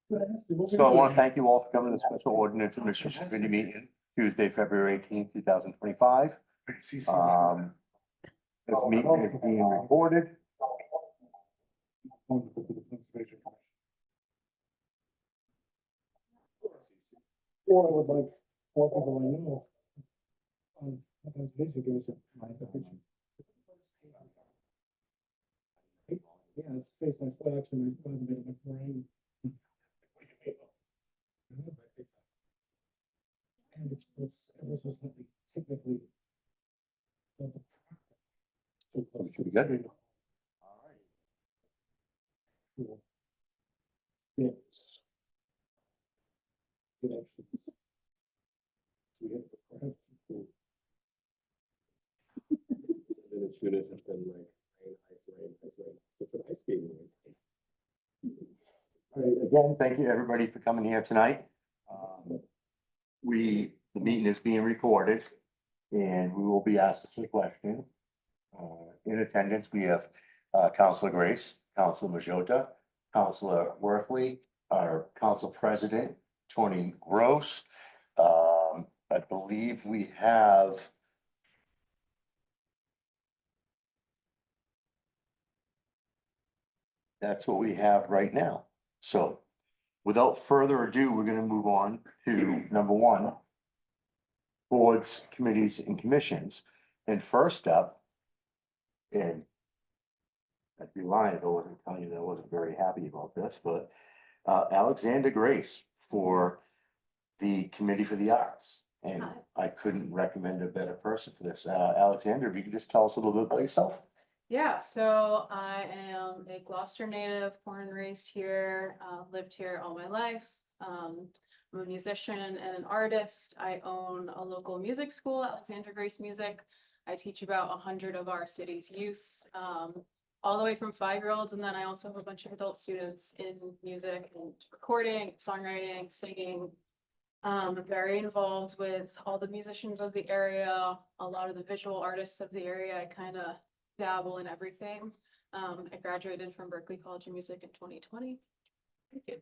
So I want to thank you all for coming to the special ordinance administration committee meeting Tuesday, February 18th, 2025. This meeting is being recorded. Or I would like more people I know. That's basically yeah, it's based on foot actually, my foot, my brain. And it's ever so slightly technically. Should be good. Yes. It actually. We have the. And as soon as it's been like it's an ice skating rink. All right, again, thank you everybody for coming here tonight. The meeting is being recorded and we will be asked a question. In attendance, we have Councilor Grace, Councilor Majota, Councilor Worthley, our council president, Tony Gross. I believe we have that's what we have right now. So without further ado, we're going to move on to number one, boards, committees, and commissions. And first up, and I'd be lying if I wasn't telling you that I wasn't very happy about this, but Alexander Grace for the Committee for the Arts. And I couldn't recommend a better person for this. Alexander, if you could just tell us a little bit about yourself. Yeah, so I am a Gloucester native, born and raised here, lived here all my life. I'm a musician and an artist. I own a local music school, Alexander Grace Music. I teach about 100 of our city's youth, all the way from 5-year-olds. And then I also have a bunch of adult students in music and recording, songwriting, singing. I'm very involved with all the musicians of the area, a lot of the visual artists of the area. I kind of dabble in everything. I graduated from Berklee College of Music in 2020. Thank you.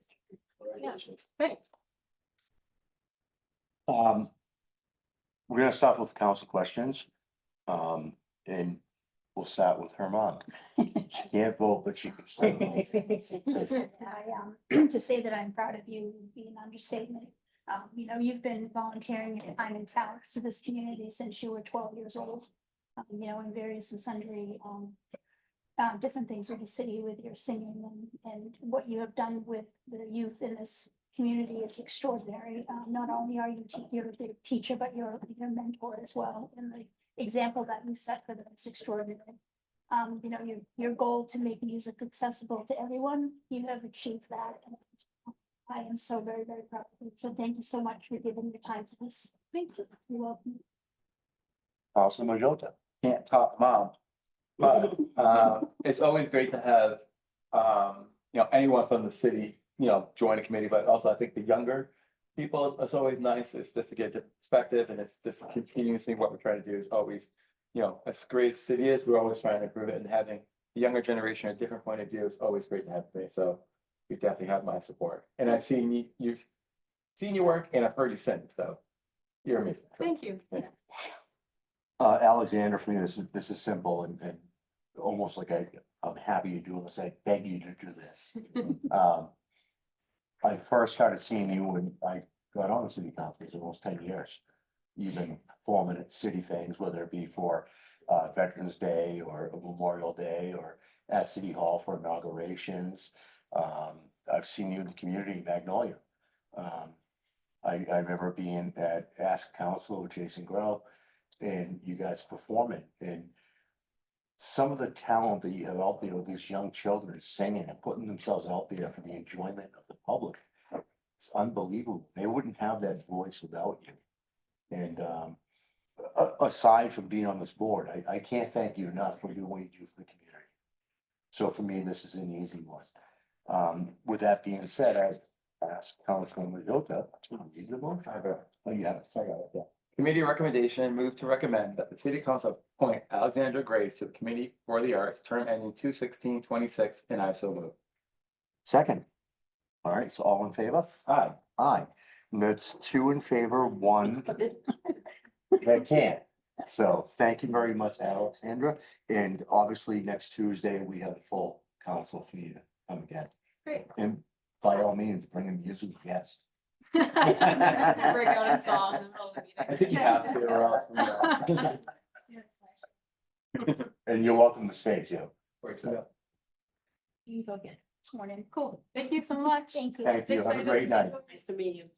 Yeah, thanks. We're gonna start with council questions. And we'll start with her mom. She can't vote, but she can. To say that I'm proud of you would be an understatement. You know, you've been volunteering your time and talents to this community since you were 12 years old. You know, in various and sundry different things with the city, with your singing and what you have done with the youth in this community is extraordinary. Not only are you you're a teacher, but you're a mentor as well. And the example that you set for them is extraordinary. You know, your goal to make music accessible to everyone, you have achieved that. And I am so very, very proud of you. So thank you so much for giving your time to this. Thank you. You're welcome. Councilor Majota. Can't top mom. But it's always great to have you know, anyone from the city, you know, join a committee, but also I think the younger people, it's always nice. It's just to get the perspective, and it's just continuously what we're trying to do is always, you know, as great as the city is, we're always trying to improve it, and having the younger generation a different point of view is always great to have me. So you definitely have my support. And I've seen you've seen your work and I've heard you sing, so you're amazing. So, Thank you. thanks. Alexander, for me, this is simple and almost like I'm happy you're doing this. I beg you to do this. I first started seeing you when I got on the city council. It's almost 10 years. You've been performing at city things, whether it be for Veterans Day or Memorial Day or at City Hall for inaugurations. I've seen you in the community, Magnolia. I remember being at Ask Council with Jason Grow and you guys performing, and some of the talent that you have out there with these young children singing and putting themselves out there for the enjoyment of the public. It's unbelievable. They wouldn't have that voice without you. And aside from being on this board, I can't thank you enough for doing what you do for the community. So for me, this is an easy one. With that being said, I asked Councilman Majota to read the motion. Oh, you have it. Sorry about that. Committee recommendation, move to recommend that the city council appoint Alexandra Grace to the Committee for the Arts, term ending 2/16/26, and I so move. Second, All right, so all in favor? Aye. Aye. And that's 2 in favor, 1 that can't. So thank you very much, Alexandra. And obviously, next Tuesday, we have a full council for you to come again. Great. And by all means, bring a music guest. Break out in song in the middle of the meeting. I think you have to, or else. And you're welcome to stay too. You go get sworn in. Cool. Thank you so much. Thank you. Thank you. Have a Excited great to night. Nice to meet you.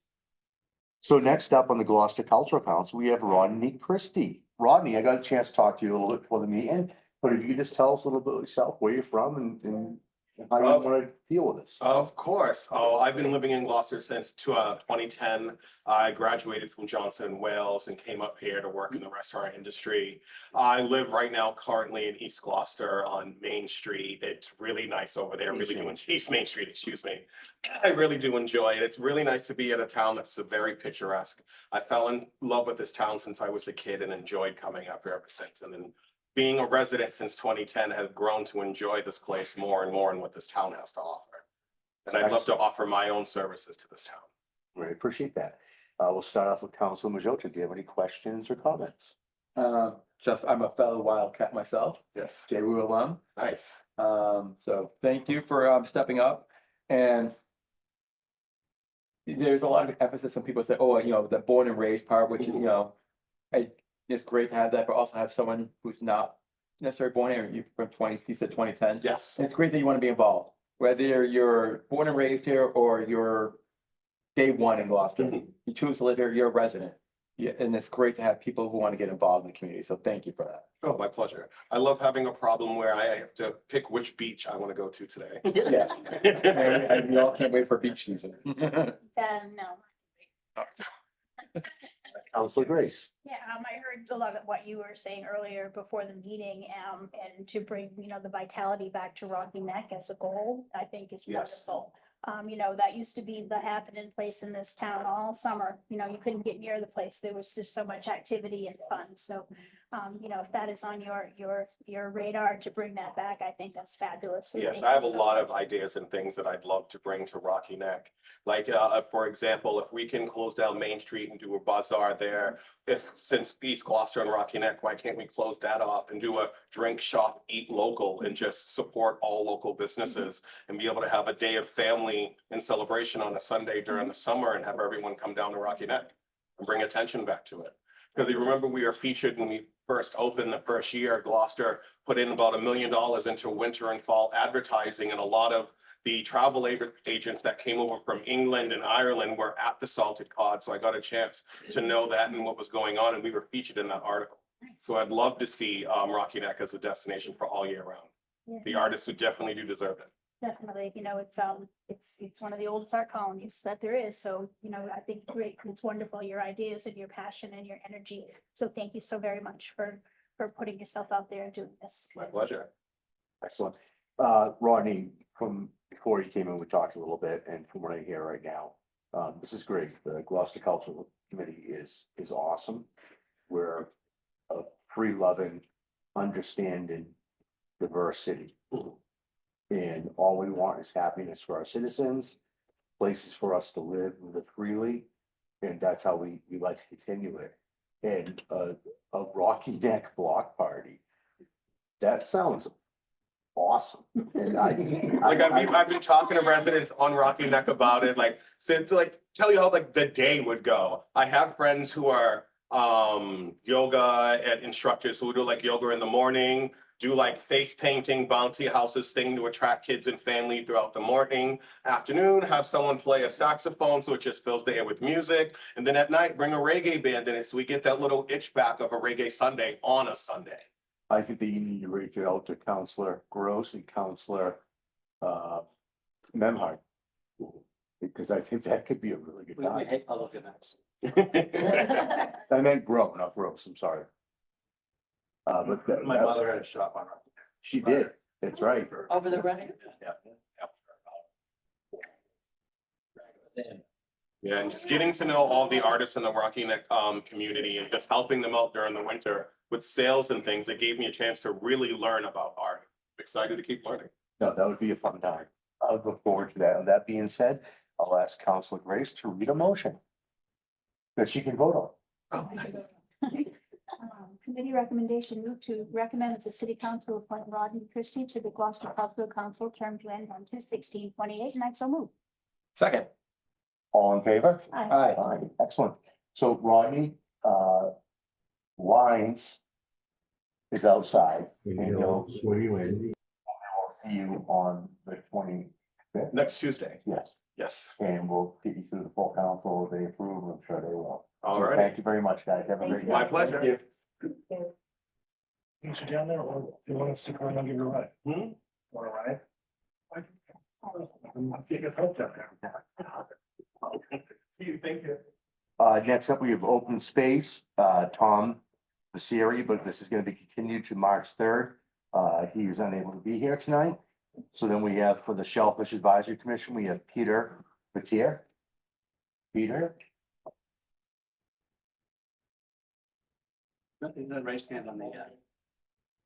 So next up on the Gloucester Cultural Council, we have Rodney Christie. Rodney, I got a chance to talk to you a little bit before the meeting, but if you could just tell us a little bit of yourself, where you're from and how you want to deal with this. Of course. Oh, I've been living in Gloucester since 2010. I graduated from Johnson Wales and came up here to work in the restaurant industry. I live right now currently in East Gloucester on Main Street. It's really nice over there. Really doing East Main Street, excuse me. I really do enjoy it. It's really nice to be at a town that's very picturesque. I fell in love with this town since I was a kid and enjoyed coming up here ever since. And then being a resident since 2010 has grown to enjoy this place more and more and what this town has to offer. And I'd love to offer my own services to this town. Really appreciate that. We'll start off with Council Majota. Do you have any questions or comments? Just, I'm a fellow Wildcat myself, Yes. JWU alum. Nice. So thank you for stepping up. And there's a lot of emphasis, some people say, oh, you know, the born and raised part, which is, you know, it's great to have that, but also have someone who's not necessarily born here, you from 20, you said 2010. Yes. And it's great that you want to be involved, whether you're born and raised here or you're day one in Gloucester. Mhm. You choose to live here, you're a resident. Yeah, and it's great to have people who want to get involved in the community. So thank you for that. Oh, my pleasure. I love having a problem where I have to pick which beach I want to go to today. Yes. And we all can't wait for beach season. No. Councilor Grace. Yeah, I heard a lot of what you were saying earlier before the meeting, and to bring, the vitality back to Rocky Neck as a goal, I think is Yes. wonderful. That used to be the happening place in this town all summer, you couldn't get near the place. There was just so much activity and fun. So, if that is on your radar to bring that back, I think that's fabulous. So Yes, thank I have a you so lot much. of ideas and things that I'd love to bring to Rocky Neck. Like, for example, if we can close down Main Street and do a bazaar there, since East Gloucester and Rocky Neck, why can't we close that off and do a drink, shop, eat local and just support all local businesses and be able to have a day of family and celebration on a Sunday during the summer and have everyone come down to Rocky Neck and bring attention back to it. Because you remember we were featured when we first opened the first year. Gloucester put in about $1 million into winter and fall advertising, and a lot of the travel agents that came over from England and Ireland were at the Salted Cod. So I got a chance to know that and what was going on, and we were featured in that article. So I'd love to see Rocky Neck as a destination for all year round. Yeah. The artists who definitely do deserve it. Definitely, it's one of the oldest art colonies that there is, so, I think great, it's wonderful, your ideas and your passion and your energy. So thank you so very much for putting yourself out there and doing this. My pleasure. Excellent. Rodney, from before you came in, we talked a little bit, and from what I hear right now, this is great. The Gloucester Cultural Committee is awesome. We're a free-loving, understanding, diverse city. And all we want is happiness for our citizens, places for us to live freely, and that's how we like to continue it. And a Rocky Neck block party, that sounds awesome. And Like I've been talking to residents on Rocky Neck about it, like, so to tell you how the day would go. I have friends who are yoga and instructors who do yoga in the morning, do face painting, bouncy houses thing to attract kids and family throughout the morning. Afternoon, have someone play a saxophone so it just fills the air with music. And then at night, bring a reggae band in it so we get that little itch back of a reggae Sunday on a Sunday. I think that you need to reach out to Counselor Gross and Counselor Memhard. Because I think that could be a really good time. I'll look at that. I meant Gross, not Gross, I'm sorry. But My mother had a shop on it. she did, that's right. Over the running? Yeah, and just getting to know all the artists in the Rocky Neck community and just helping them out during the winter with sales and things, it gave me a chance to really learn about art. I'm excited to keep learning. No, that would be a fun time. I look forward to that. And that being said, I'll ask Councilor Grace to read a motion that she can vote on. Oh, nice. Committee recommendation, move to recommend that the city council appoint Rodney Christie to the Gloucester Cultural Council, term to end on 2/16/28, and I so move. Second. All in favor? Aye. Aye. Aye, excellent. So Rodney, Lines is outside and he'll see you on the 25th. Next Tuesday, Yes, yes. and we'll get you through the full council. If they approve, I'm sure they will. All So right, Thank you very much, guys. Have a Thanks, great day. my pleasure. You should down there, or you want to stick around and give it a ride? Hmm? Want to ride? I'm seeing it's hooked up there. See you, thank you. Next up, we have open space, Tom Vasiri, but this is gonna be continued to March 3rd. He is unable to be here tonight. So then we have for the Shellfish Advisory Commission, we have Peter Batier. Peter, Nothing, no raised hand on the,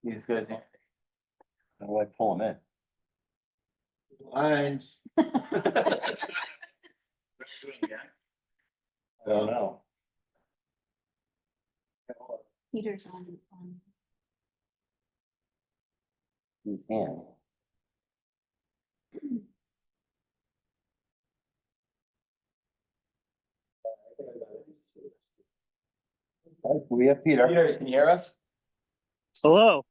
He's good. how do I pull him in? line. I don't know. Peter's on. His hand. We have Peter. Peter, can you hear us? Hello.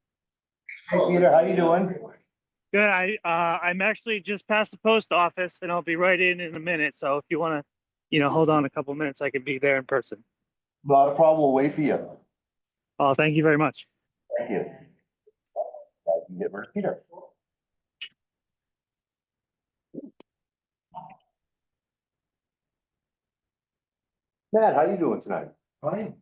Hey, Peter, how you doing? Good. I'm actually just past the post office and I'll be right in a minute. So if you want to, hold on a couple minutes, I can be there in person. Not a problem. We'll wait for you. Oh, thank you very much. Thank you. I can get rid of Peter. Matt, how you doing tonight? Fine.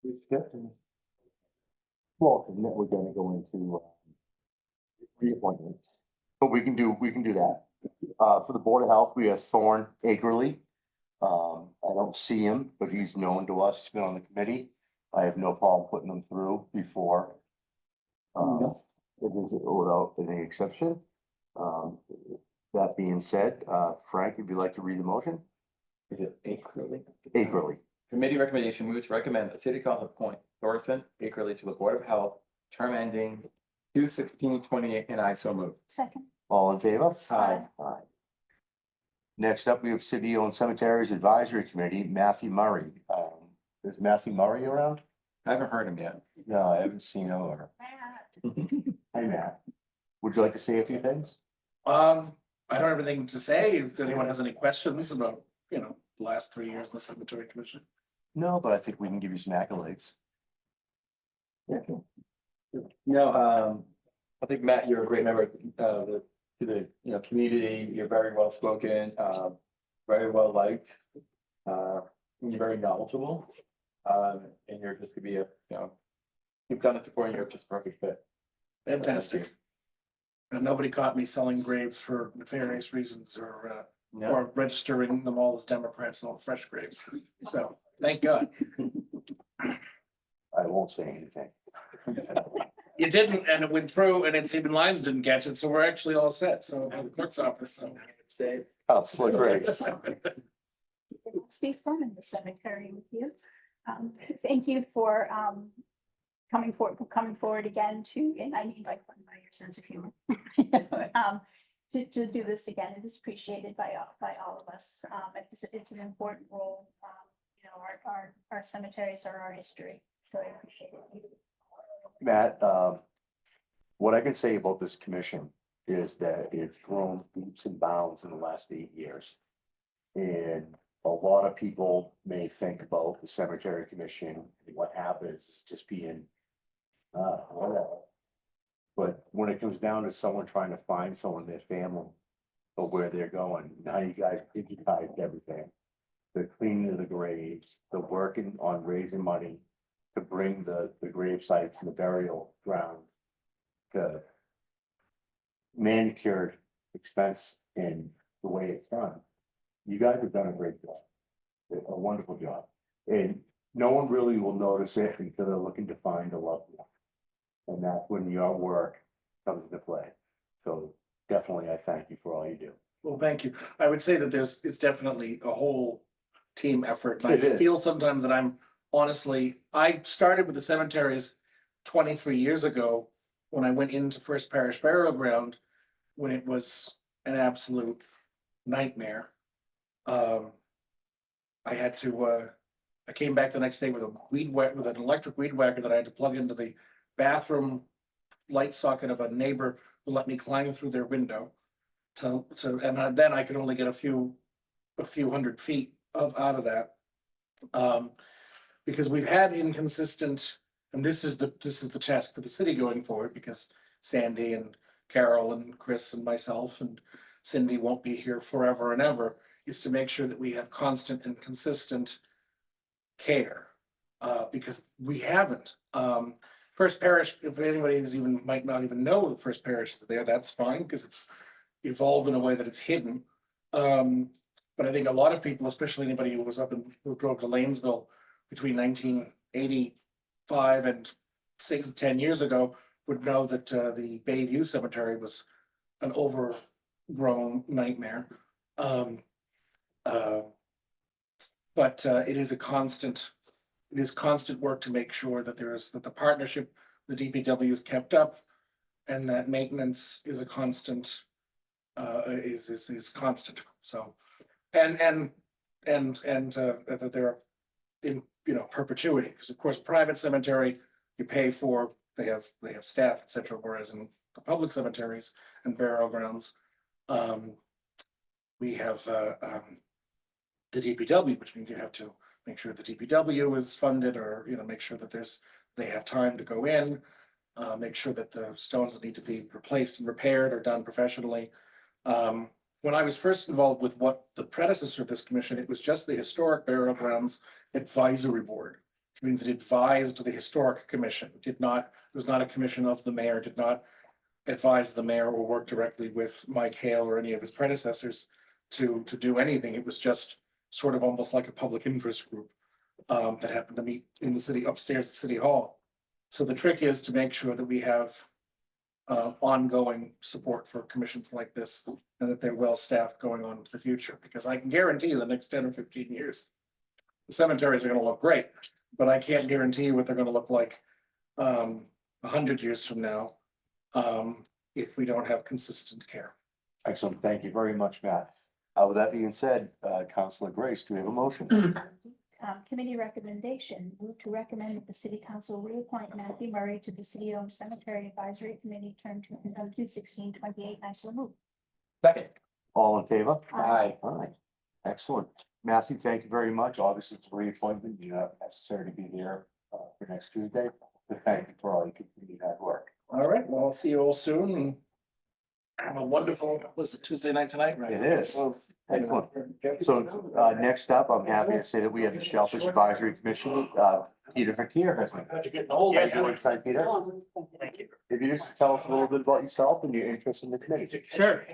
We skipped and. Well, because we're gonna go into reappointments, but we can do that. For the Board of Health, we have Thorne Akerley. I don't see him, but he's known to us, he's been on the committee. I have no problem putting him through before. It is without any exception. That being said, Frank, if you'd like to read the motion, Is it Akerley? Akerley. Committee recommendation moves to recommend that city council appoint Thorson Akerley to the Board of Health, term ending 2/16/28, and I so move. Second. All in favor? Aye. Aye. Next up, we have City Owned Cemeteries Advisory Committee, Matthew Murray. Is Matthew Murray around? I haven't heard him yet. No, I haven't seen him or. Hey, Matt. Would you like to say a few things? I don't have anything to say. If anyone has any questions about, the last 3 years in the cemetery commission. No, but I think we can give you some accolades. No, I think Matt, you're a great member of the community. You're very well spoken, very well liked. You're very knowledgeable. And you're just gonna be you've done it before and you're just a perfect fit. Fantastic. And nobody caught me selling graves for nefarious reasons or Yeah. or registering them all as Democrats and all fresh graves. So, thank God. I won't say anything. You didn't, and it went through, and it's even Lions didn't catch it, so we're actually all set. So, the clerk's office, so. Councilor Grace. It's be fun in the cemetery with you. Thank you for coming forward again and I mean by your sense of humor. To do this again. It is appreciated by all of us. It's an important role. Our cemeteries are our history, so I appreciate it. Matt, what I can say about this commission is that it's grown leaps and bounds in the last 8 years. And a lot of people may think about the cemetery commission, and what happens is just being, whatever. But when it comes down to someone trying to find someone in their family or where they're going, now you guys digitized everything. The cleaning of the graves, the working on raising money to bring the grave sites and the burial ground to manicured expense in the way it's done. You guys have done a great job, a wonderful job. And no one really will notice it until they're looking to find a loved one. And that's when your work comes into play. So definitely, I thank you for all you do. Well, thank you. I would say that it's definitely a whole team effort. And It I is. feel sometimes that I started with the cemeteries 23 years ago when I went into First Parish Burial Ground, when it was an absolute nightmare. I had to, I came back the next day with with an electric weed whacker that I had to plug into the bathroom light socket of a neighbor who let me climb through their window. Then I could only get a few hundred feet out of that. Because we've had inconsistent, and this is the task for the city going forward, because Sandy and Carol and Chris and myself and Cindy won't be here forever and ever, is to make sure that we have constant and consistent care. Because we haven't. First Parish, if anybody might not even know the First Parish is there, that's fine, because it's evolved in a way that it's hidden. But I think a lot of people, especially anybody who who drove to Lanesville between 1985 and 10 years ago, would know that the Bayview Cemetery was an overgrown nightmare. But it is constant work to make sure that that the partnership, the DPW is kept up, and that maintenance is a constant, is constant. So, and that they're in, perpetuity, because of course, private cemetery, you pay for, they have staff, etc. Whereas in the public cemeteries and burial grounds, we have the DPW, which means you have to make sure the DPW is funded, or make sure that they have time to go in, make sure that the stones that need to be replaced and repaired are done professionally. When I was first involved with what the predecessor of this commission, it was just the Historic Burial Grounds Advisory Board, which means it advised the Historic Commission. It was not a commission of the mayor, did not advise the mayor or work directly with Mike Hale or any of his predecessors to do anything. It was just sort of almost like a public interest group that happened to meet in the city upstairs at City Hall. So the trick is to make sure that we have ongoing support for commissions like this, and that they're well staffed going on into the future, because I can guarantee you the next 10 or 15 years, the cemeteries are going to look great, but I can't guarantee you what they're going to look like 100 years from now if we don't have consistent care. Excellent. Thank you very much, Matt. With that being said, Councilor Grace, do we have a motion? Committee recommendation, move to recommend that the city council reappoint Matthew Murray to the city-owned cemetery advisory committee, term to 2/16/28. I so move. Second. All in favor? Aye. Aye. Excellent. Matthew, thank you very much. Obviously, it's a reappointment. You're not necessary to be here for next Tuesday, but thank you for all your continued hard work. All right, well, I'll see you all soon, and have a wonderful, was it Tuesday night tonight, right? It is. Excellent. So next up, I'm happy to say that we have the Shellfish Advisory Commission. Peter Vertier has been. How'd you get old? How you doing tonight, Peter? Thank you. If you just tell us a little bit about yourself and your interest in the committee. Sure.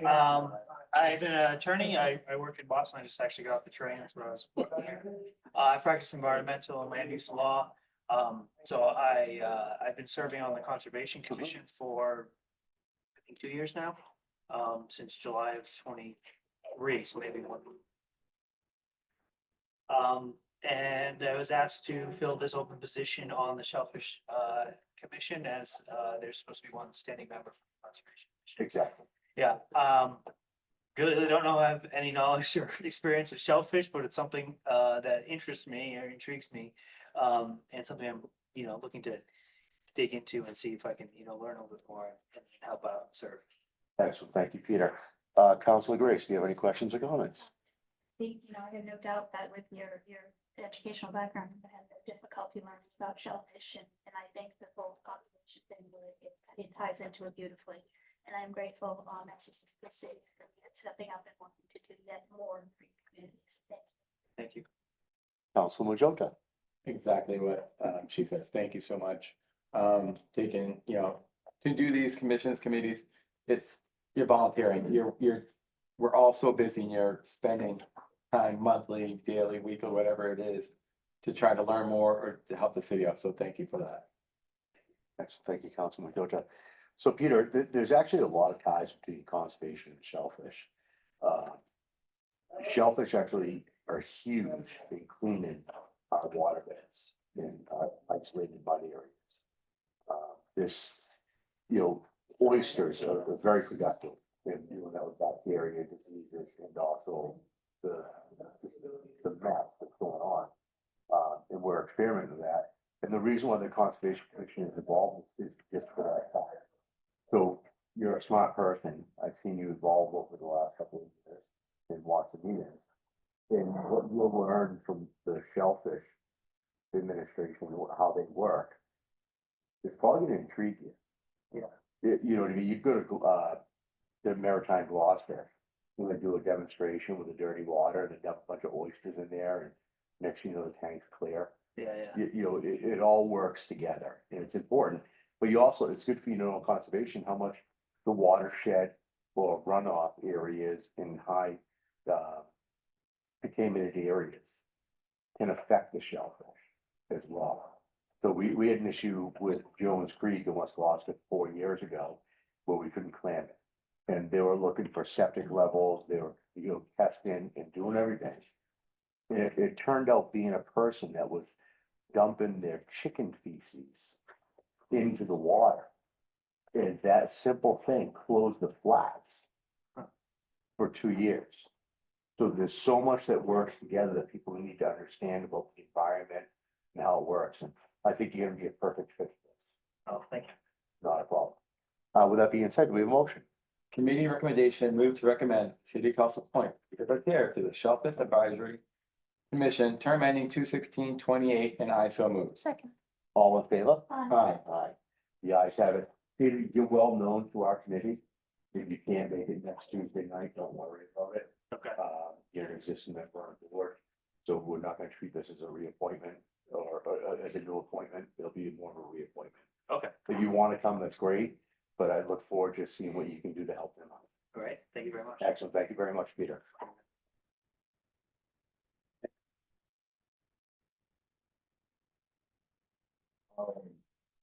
I've been an attorney. I work in Boston. I just actually got off the train. That's where I was working here. I practice environmental and land use law. So I've been serving on the Conservation Commission for, I think, 2 years now, since July of 23, so maybe 1. And I was asked to fill this open position on the Shellfish Commission, as there's supposed to be one standing member from the Conservation Commission. Exactly. Yeah, really don't know, have any knowledge or experience with shellfish, but it's something that interests me or intrigues me. And something I'm, looking to dig into and see if I can, learn a little bit more and help out and serve. Excellent. Thank you, Peter. Councilor Grace, do you have any questions or comments? I have no doubt that with your educational background, you have no difficulty learning about shellfish, and I think the whole conservation thing really it ties into it beautifully. And I'm grateful as the city for stepping up and wanting to do that more in free communities. Thank you. Councilor Majota. Exactly what she says. Thank you so much. Taking, to do these commissions, committees, you're volunteering. We're all so busy, and you're spending time, monthly, daily, weekly, whatever it is, to try to learn more or to help the city out. So thank you for that. Excellent, thank you, Councilman Majota. So Peter, there's actually a lot of ties between conservation and shellfish. Uh, Shellfish actually are huge in cleaning our waterbeds in isolated mud areas. There's, oysters are very productive in dealing with bacteria, diseases, and also the, the mess that's going on. And we're experimenting with that. And the reason why the Conservation Commission is involved is just for that fact. So you're a smart person. I've seen you evolve over the last couple of years and watch the meetings. And what you'll learn from the shellfish administration, how they work, is probably gonna intrigue you. You know what I mean? You go to, the Maritime Gloucester, we're gonna do a demonstration with the dirty water, they dump a bunch of oysters in there, and next thing you know, the tank's clear. Yeah, yeah. It all works together, and it's important, but you also, it's good for you to know in conservation how much the watershed or runoff areas in high, contaminated areas can affect the shellfish as well. So we had an issue with Jones Creek in West Gloucester 4 years ago where we couldn't clam it. And they were looking for septic levels, they were, testing and doing everything. And it turned out being a person that was dumping their chicken feces into the water. And that simple thing closed the flats for 2 years. So there's so much that works together that people need to understand about the environment and how it works. And I think you're gonna be a perfect fit for this. Oh, thank you. Not a problem. With that being said, do we have a motion? Committee recommendation, move to recommend City Council appoint Peter Bertier to the Shellfish Advisory Commission, term ending 2/16/28, and I so move. Second. All in favor? Aye. Aye. The ayes have it. Peter, you're well known to our committee. If you can't make it next Tuesday night, don't worry about it. Okay. You're an existing member on the board, so we're not gonna treat this as a reappointment or as a new appointment. It'll be more of a reappointment. Okay, If you wanna come, that's great, but I look forward to seeing what you can do to help them out. great. Thank you very much. Excellent. Thank you very much, Peter.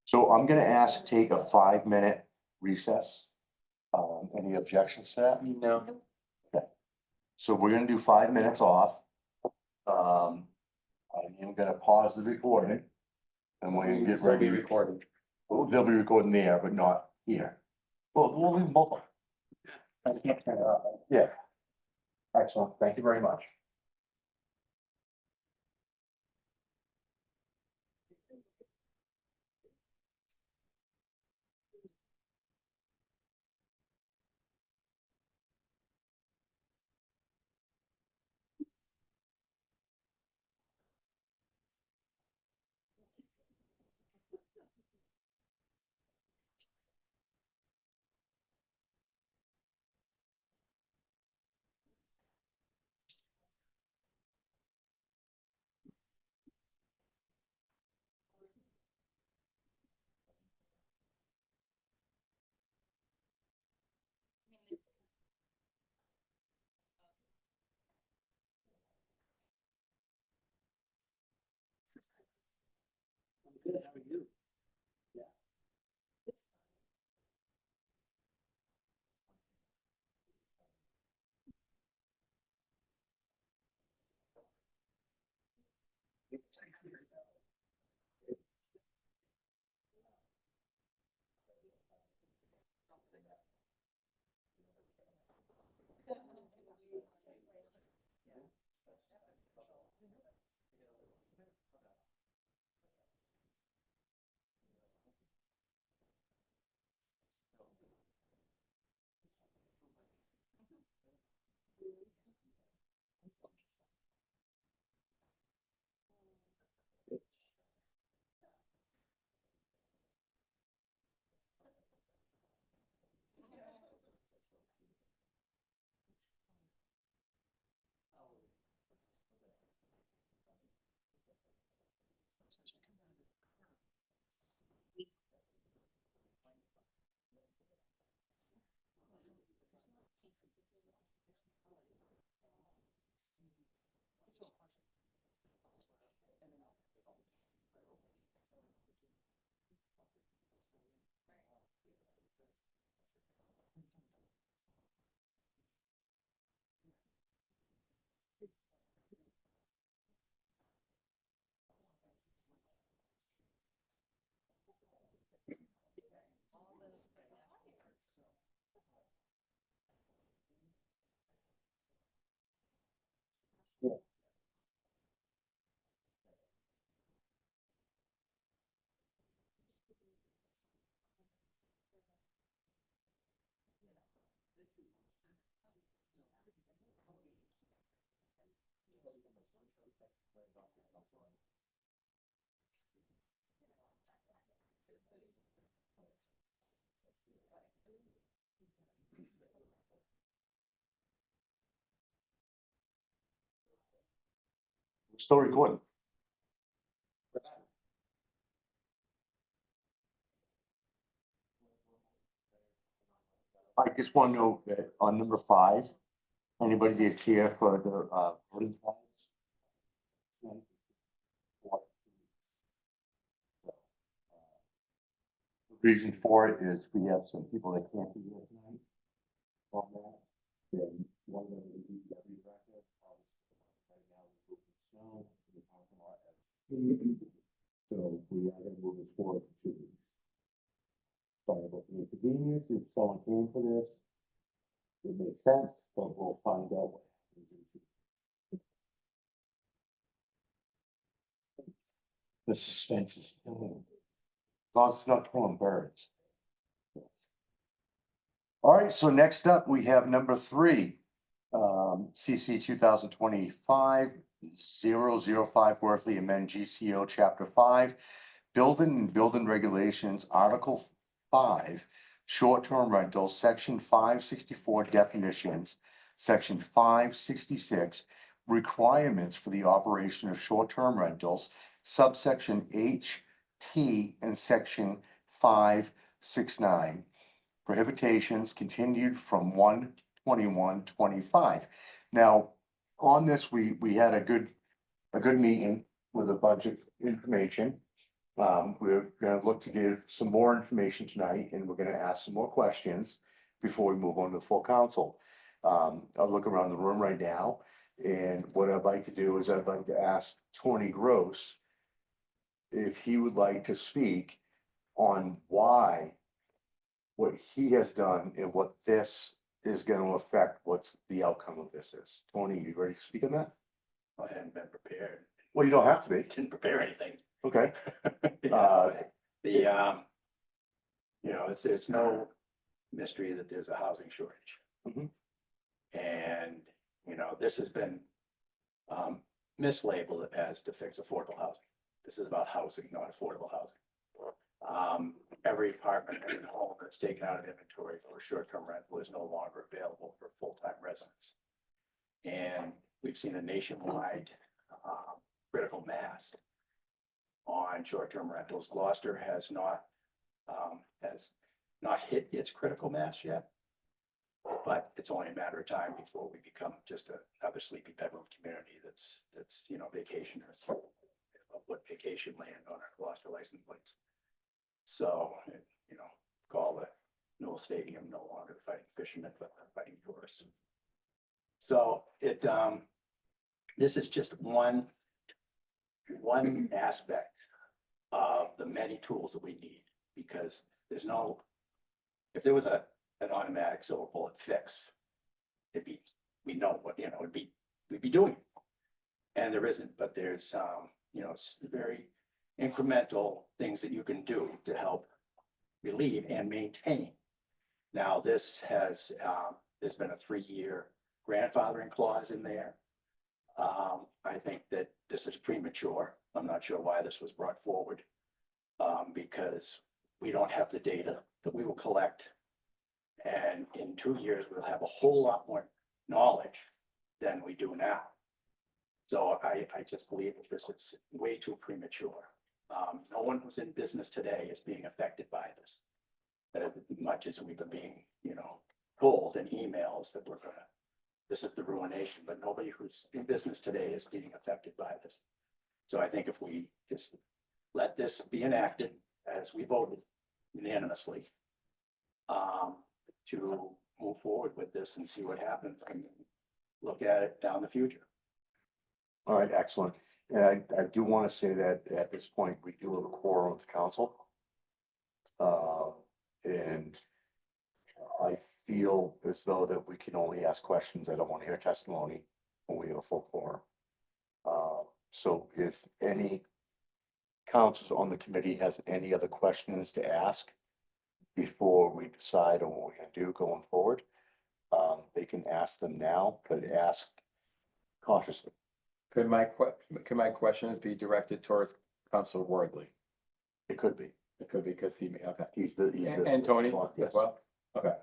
So I'm gonna ask to take a 5-minute recess. Any objections to that? No. So we're gonna do 5 minutes off. I'm gonna pause the recording. And we're gonna get Will be ready. recorded. Well, they'll be recording there, but not here. Well, we'll leave them both on. I can't turn it off. Yeah. Excellent. Thank you very much. Still recording. I just want to know that on number 5, anybody that's here for the voting times? The reason for it is we have some people that can't be here tonight. On that, then one of them is the DPW director. Right now, we're moving snow, we're talking about that. So we are gonna move this forward for 2 weeks. Sorry about the inconvenience, if someone came for this, it makes sense, but we'll find out. What happens. The suspense is killing. As long as it's not killing birds. All right, so next up, we have number 3. CC 2025-005 Worthley amend GCO Chapter 5, Building and Building Regulations, Article 5, Short-Term Rentals, Section 564 Definitions, Section 566, Requirements for the Operation of Short-Term Rentals, subsection H, T, and Section 569. Prohibitations continued from 1/21/25. Now, on this, we had a good meeting with a bunch of information. We're gonna look to give some more information tonight, and we're gonna ask some more questions before we move on to the full council. I'll look around the room right now, and what I'd like to do is I'd like to ask Tony Gross if he would like to speak on why what he has done and what this is gonna affect, what's the outcome of this is. Tony, you ready to speak on that? I hadn't been prepared, Well, you don't have to be. didn't prepare anything. Okay. It's no mystery that there's a housing shortage. Mhm. And, this has been mislabeled as to fix affordable housing. This is about housing, not affordable housing. Every apartment and home that's taken out of inventory for a short-term rental is no longer available for full-time residents. And we've seen a nationwide critical mass on short-term rentals. Gloucester has not hit its critical mass yet. But it's only a matter of time before we become just another sleepy bedroom community that's vacationers put vacation land on our Gloucester license plates. So, call the Knoll Stadium no longer fighting fishermen, but fighting tourists. So this is just one aspect of the many tools that we need, because if there was an automatic silver bullet fix, we'd be doing it. And there isn't, but there's it's very incremental things that you can do to help relieve and maintain. Now, this has, there's been a 3-year grandfathering clause in there. I think that this is premature. I'm not sure why this was brought forward, because we don't have the data that we will collect. And in 2 years, we'll have a whole lot more knowledge than we do now. So I just believe that this is way too premature. No one who's in business today is being affected by this. As much as we've been being, told in emails that this is the ruination, but nobody who's in business today is being affected by this. So I think if we just let this be enacted as we voted unanimously, to move forward with this and see what happens and look at it down the future. All right, excellent. And I do want to say that at this point, we do have a quorum with the council. And I feel as though that we can only ask questions. I don't want to hear testimony when we have a full quorum. So if any councils on the committee has any other questions to ask before we decide on what we're going to do going forward, they can ask them now, but ask cautiously. Could my questions be directed towards Councilor Wardley? It could be. It could be because okay. He's the. And Tony Yes. as well? Okay.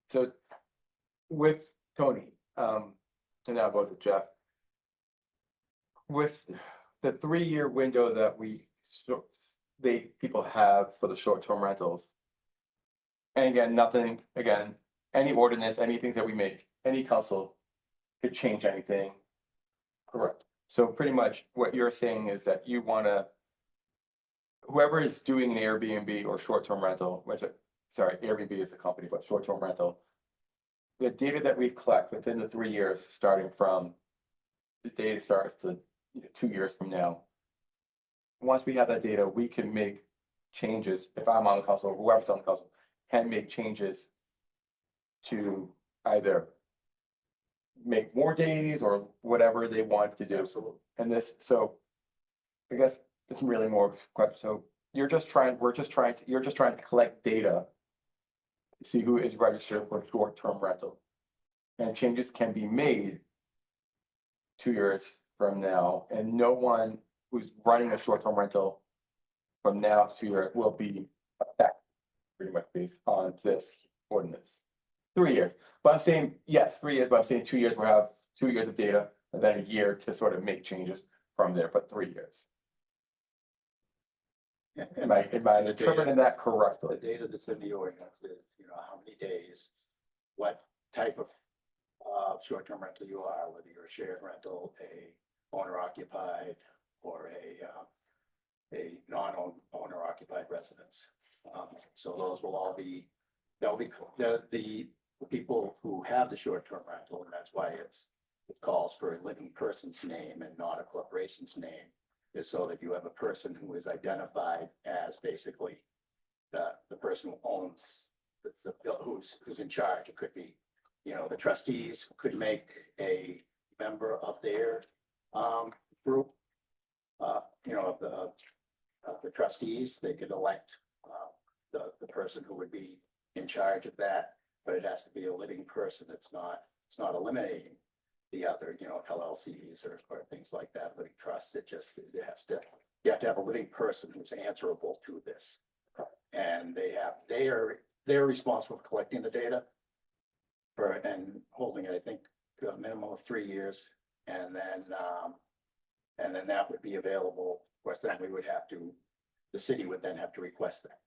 So with Tony, and now I'll go to Jeff. with the 3-year window that people have for the short-term rentals. And again, nothing, again, any ordinance, anything that we make, any council could change anything. Correct. So pretty much what you're saying is that you wanna, whoever is doing an Airbnb or short-term rental, sorry, Airbnb is the company, but short-term rental. The data that we collect within the 3 years, starting from the data starts to 2 years from now. Once we have that data, we can make changes. If I'm on the council, or whoever's on the council, can make changes to either make more days or whatever they want to do. Absolutely. And this, so I guess it's really more, so you're just trying to collect data to see who is registered for short-term rental. And changes can be made 2 years from now, and no one who's running a short-term rental from now to 2 years will be affected pretty much based on this ordinance. 3 years, but I'm saying, yes, 3 years, but I'm saying 2 years, we'll have 2 years of data, and then a year to sort of make changes from there, but 3 years. Am I interpreting that The correctly? data that's in the ordinance is, how many days, what type of short-term rental you are, whether you're a shared rental, a owner occupied, or a non-owner occupied residence. So those will all be, the people who have the short-term rental, and that's why it calls for a living person's name and not a corporation's name, is so that you have a person who is identified as basically the person who owns who's in charge. It could be, the trustees could make a member of their group, of the trustees. They could elect the person who would be in charge of that, but it has to be a living person. It's not eliminating the other, LLCs or things like that, living trusts. You have to have a living person who's answerable to this. And they're responsible for collecting the data and holding it, I think, to a minimum of 3 years. And then that would be available. Of course, then the city would then have to request that.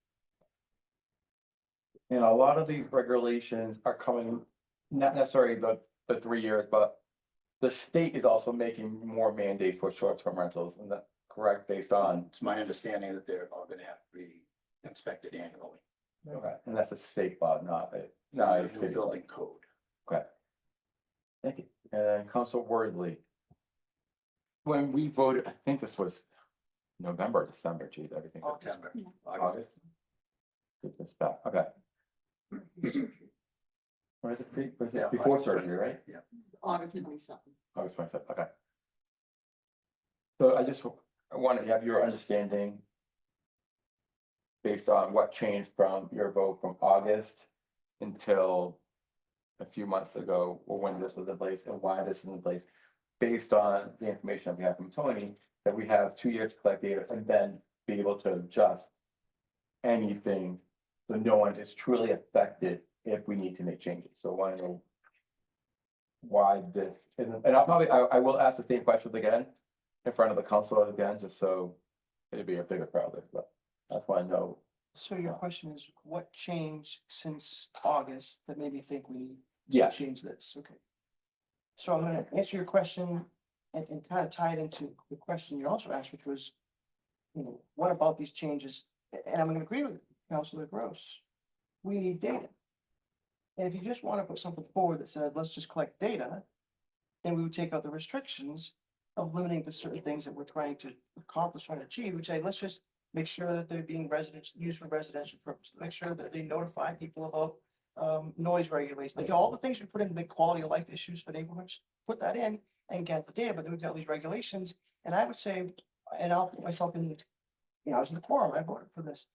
And a lot of these regulations are coming, not necessarily the 3 years, but the state is also making more mandates for short-term rentals, and that correct, based on, It's my understanding that they're all going to have to be inspected annually. okay, and that's a state law, not a New city law. building code. Okay. Thank you. And Council Worthley. When we voted, I think this was November, December, geez, everything. September, August. August. Get this back, okay. Or is it Yeah, before August surgery, right? Yeah. August 27th. August 27th, okay. So I want to have your understanding based on what changed from your vote from August until a few months ago, or when this was in place and why this is in place, based on the information that we have from Tony, that we have 2 years to collect data and then be able to adjust anything, so no one is truly affected if we need to make changes. So I want to know why this, and I will ask the same questions again in front of the council again, just so it'd be a bigger crowd, but that's why I know. So your question is, what changed since August that made me think we need to Yes. change this? Okay. So I'm gonna answer your question and kind of tie it into the question you also asked, which was, what about these changes? And I'm gonna agree with Councilor Gross. We need data. And if you just want to put something forward that says, let's just collect data, then we would take out the restrictions of limiting to certain things that we're trying to accomplish, trying to achieve. We'd say, let's just make sure that they're being used for residential purposes, make sure that they notify people about noise regulation, all the things we put in, big quality of life issues for neighborhoods, put that in and get the data, but then we've got these regulations. And I would say, and I'll put myself in, I was in the quorum, I voted for this.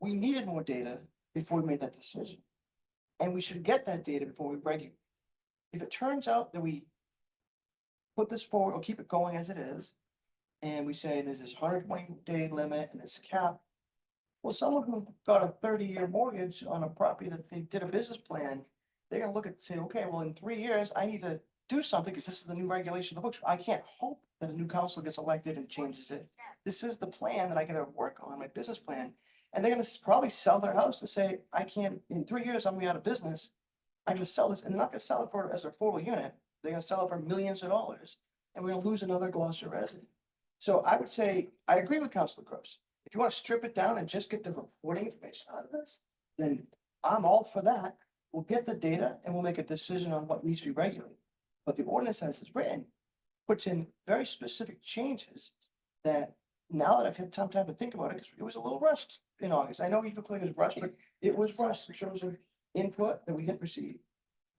We needed more data before we made that decision. And we should get that data before we regulate. If it turns out that we put this forward or keep it going as it is, and we say there's this 120-day limit and this cap, well, someone who got a 30-year mortgage on a property that they did a business plan, they're gonna look at and say, okay, well, in 3 years, I need to do something, because this is the new regulation of the books. I can't hope that a new council gets elected and changes it. This is the plan that I gotta work on, my business plan. And they're gonna probably sell their house to say, I can't, in 3 years, I'm gonna be out of business. I'm gonna sell this, and they're not gonna sell it for as an affordable unit. They're gonna sell it for millions of dollars, and we're gonna lose another Gloucester resident. So I would say, I agree with Councilor Gross. If you wanna strip it down and just get the reporting information out of this, then I'm all for that. We'll get the data and we'll make a decision on what needs to be regulated. But the ordinance as it's written puts in very specific changes that now that I've had some time to think about it, because it was a little rushed in August. I know you look like it was rushed, but it was rushed in terms of input that we didn't receive,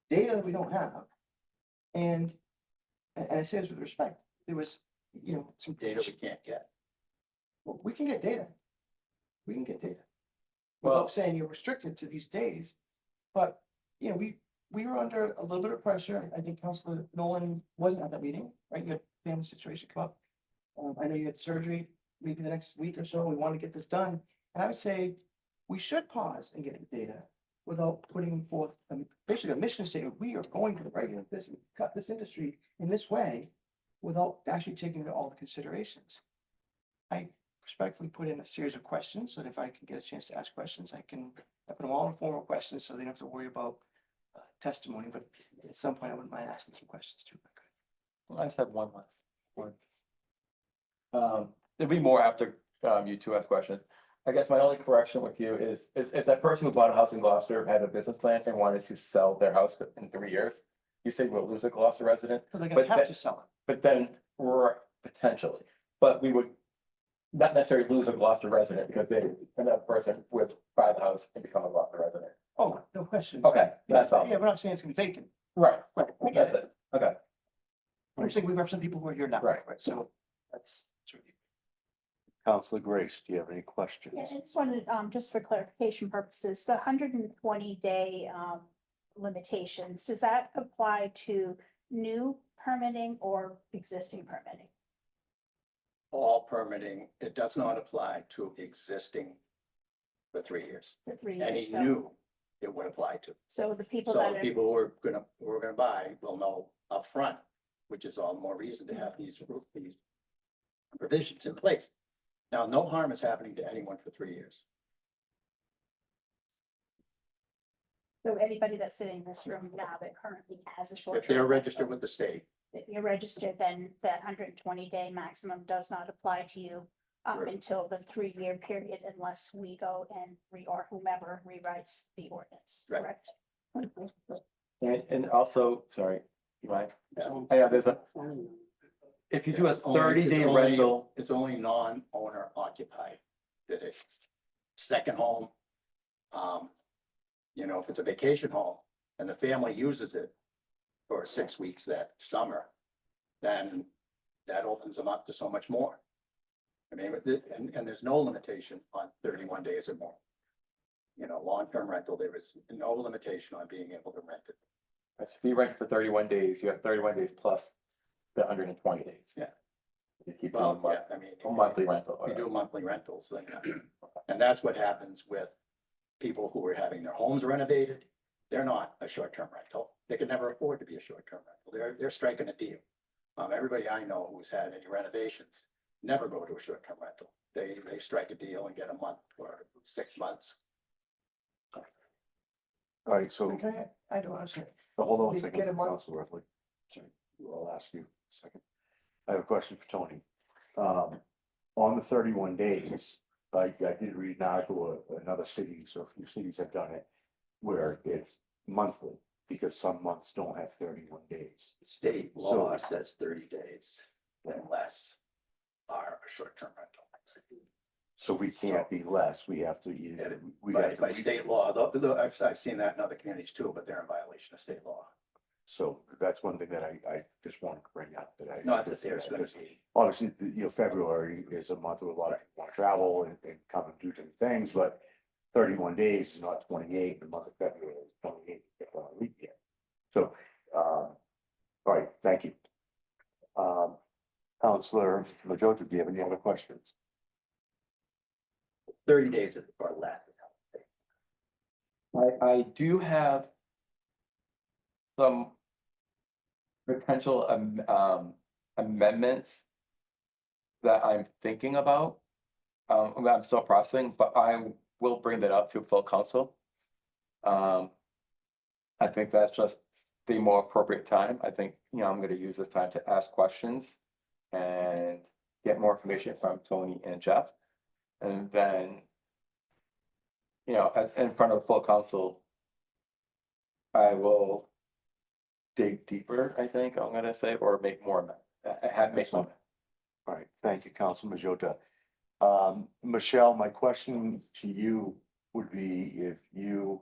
data that we don't have. And I say this with respect, there was, some Data we can't get. Well, we can get data. We can get data. Well- Without saying you're restricted to these days, but, we were under a little bit of pressure. I think Councilor Nolan wasn't at that meeting, right? You had family situation come up. I know you had surgery maybe the next week or so. We want to get this done. And I would say we should pause and get the data without putting forth basically a mission statement. We are going to regulate this and cut this industry in this way without actually taking into all the considerations. I respectfully put in a series of questions, so that if I can get a chance to ask questions, I put them all in formal questions, so they don't have to worry about testimony, but at some point I wouldn't mind asking some questions too. If I could. I just have one last one. There'll be more after, you two ask questions. I guess my only correction with you is, if that person who bought a house in Gloucester had a business plan and wanted to sell their house in 3 years, you said we'll lose a Gloucester resident, But they're gonna But have that- to sell it. but then we're potentially, but we would not necessarily lose a Gloucester resident because that person would buy the house and become a Gloucester resident. Oh, no question. Okay, that's all. Yeah, we're not saying it's gonna be vacant. Right, Right. I get that's it. it. Okay, I'm saying we represent people who are here now. Right. So that's. Counselor Grace, do you have any Yeah, questions? I just wanted, just for clarification purposes, the 120-day limitations, does that apply to new permitting or existing permitting? All permitting, it does not apply to existing for 3 years. For 3 Any years? So- new, it would apply to. So the people So that the are, people who are gonna buy will know upfront, which is all the more reason to have these provisions in place. Now, no harm is happening to anyone for 3 years. so anybody that's sitting in this room now that currently has a short. If they're registered with the state, If you're registered, then that 120-day maximum does not apply to you Right. until the 3-year period unless we go and or whomever rewrites the ordinance, Right. correct? and also, sorry, you mind? Yeah. Yeah, there's if you do a It's only- 30-day it's only- rental, it's only non-owner occupied, that it's second home. If it's a vacation home and the family uses it for 6 weeks that summer, then that opens them up to so much more. I mean, and there's no limitation on 31 days or more. Long-term rental, there is no limitation on being able to rent it. if you rent for 31 days, you have 31 days plus the 120 days. Yeah. You keep Well, doing yeah, I mean. a monthly rental. We do monthly rentals, and that's what happens with people who are having their homes renovated. They're not a short-term rental. They can never afford to be a short-term rental. They're striking a deal. Everybody I know who's had any renovations never go to a short-term rental. They strike a deal and get a month or 6 months. All right, so Okay, I don't understand. hold on a We second, get a month. Counselor Worthley. Sorry, I'll ask you a second. I have a question for Tony. On the 31 days, I did read an article, another city, so a few cities have done it, where it's monthly, because some months don't have 31 days. State law says 30 days and less are a short-term rental. So we can't be less, we have to either, we By, have by to. state law, though I've seen that in other communities too, but they're in violation of state law. So that's one thing that I just wanted to bring up, that I. Not that there's gonna be. Obviously, February is a month where a lot of people want to travel and come and do different things, but 31 days is not 28, the month of February is 28, if on a week year. So, all right, thank you. Counselor Majota, do you have any other questions? 30 days or less. I do have some potential amendments that I'm thinking about. I'm still processing, but I will bring that up to full council. I think that's just the more appropriate time. I think, I'm gonna use this time to ask questions and get more information from Tony and Jeff. And then, in front of the full council, I will dig deeper, I think I'm gonna say, or make more, make more. All right, thank you, Councilman Majota. Michelle, my question to you would be if you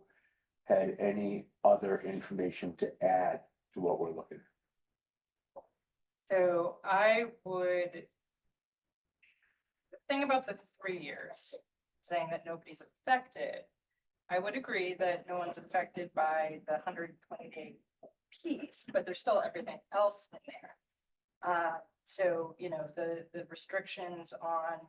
had any other information to add to what we're looking at. So I would. The thing about the 3 years, saying that nobody's affected, I would agree that no one's affected by the 120-day piece, but there's still everything else in there. So, the restrictions on,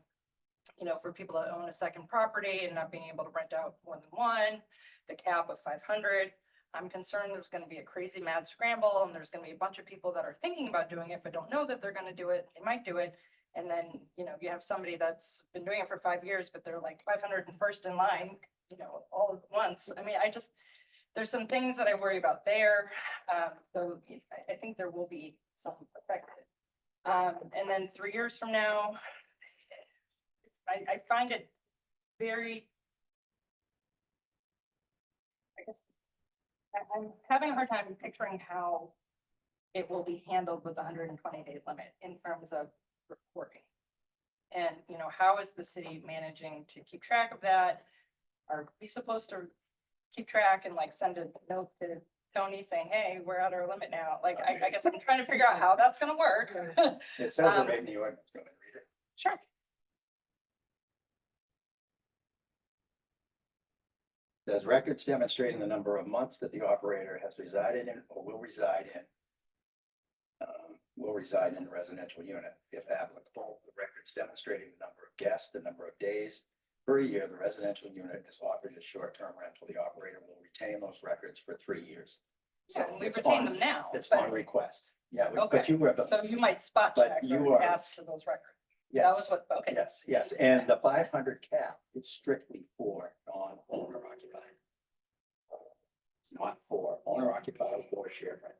for people that own a second property and not being able to rent out more than one, the cap of 500. I'm concerned there's going to be a crazy mad scramble and there's going to be a bunch of people that are thinking about doing it, but don't know that they're going to do it. They might do it. And then, you have somebody that's been doing it for 5 years, but they're like 501st in line, all at once. I mean, there's some things that I worry about there. So I think there will be some affected. And then 3 years from now, I find it very, I guess, I'm having a hard time picturing how it will be handled with the 120-day limit in terms of reporting. And, how is the city managing to keep track of that? Are we supposed to keep track and send a note to Tony saying, hey, we're at our limit now? I guess I'm trying to figure out how that's gonna work. It says it right in the ordinance. Go ahead and read it. Sure. There's records demonstrating the number of months that the operator has resided in or will reside in a residential unit, if applicable. The records demonstrating the number of guests, the number of days per year the residential unit is offered as short-term rental. The operator will retain those records for 3 years. Yeah, we it's retain on- them now. It's but- on request. Yeah, but Okay. you were, So you might spot but check you or are- ask for those records. That yes, was what, okay. yes, and the 500 cap is strictly for non-owner occupied. Not for owner occupied or shared rent.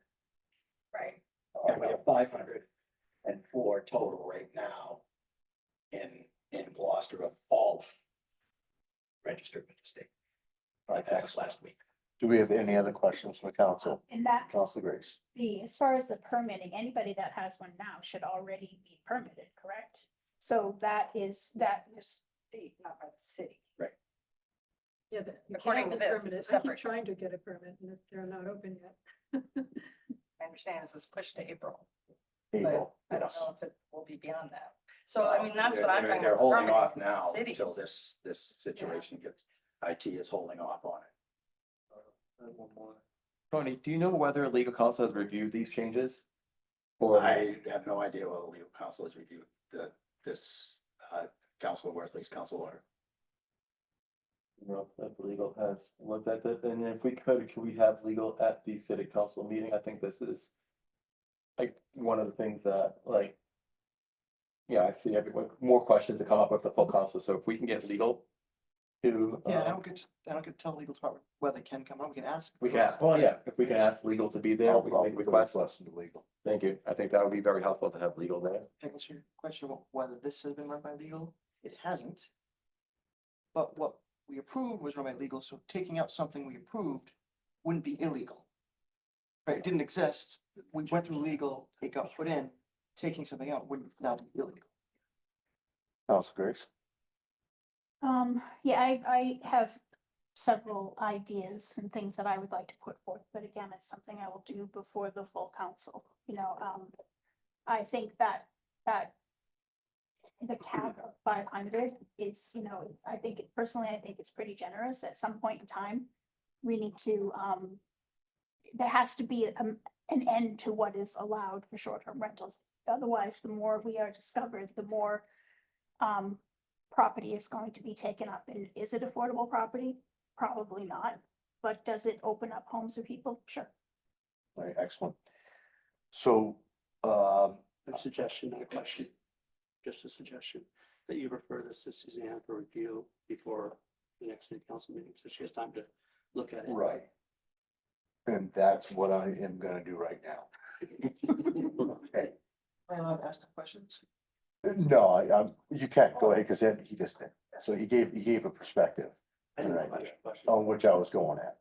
Right. And we have 504 total right now in Gloucester of all registered with the state. As of last week. Do we have any other questions from the council? And that, Councilor Grace? as far as the permitting, anybody that has one now should already be permitted, correct? So that is Not by the city. Yeah, but you According can't to get this, permitted. it's I keep separate. trying to get a permit and they're not open yet. I understand this was pushed to April, April, but I don't yes. know if it will be beyond that. So I mean, that's what I'm. They're- bringing They're up holding permitting off is the now cities. until this situation gets, IT is holding off on it. Tony, do you know whether legal counsel has reviewed these changes? Or I have no idea what the legal counsel has reviewed this Council Worthley's council order. If legal has looked at it, and if we could we have legal at the city council meeting? I think this is one of the things that I see everyone, more questions that come up with the full council, so if we can get legal to. Yeah, I don't get to tell the legal department whether they can come on, we can ask. We can, if we can ask legal to be there, I'll we can make put a requests. request into legal. Thank you. I think that would be very helpful to have legal there. Hey, what's your question about whether this has been run by legal? It hasn't. But what we approved was run by legal, so taking out something we approved wouldn't be illegal. Right, it didn't exist, we went through legal, it got put in, taking something out would now be illegal. Councilor Grace? Yeah, I have several ideas and things that I would like to put forth, but again, it's something I will do before the full council, I think that the cap of 500 is, I think it's pretty generous. At some point in time, we need to, there has to be an end to what is allowed for short-term rentals. Otherwise, the more we are discovered, the more property is going to be taken up. And is it affordable property? Probably not. But does it open up homes for people? Sure. All right, excellent. So, A suggestion, not a question, just a suggestion, that you refer this to Suzanne for review before the next city council meeting, so she has time to look at it. right. And that's what I am gonna do right now. Okay. Am I allowed to ask the questions? No, you can't go ahead, because then he just did. So he gave a perspective I didn't have a Right. question. on which I was going at.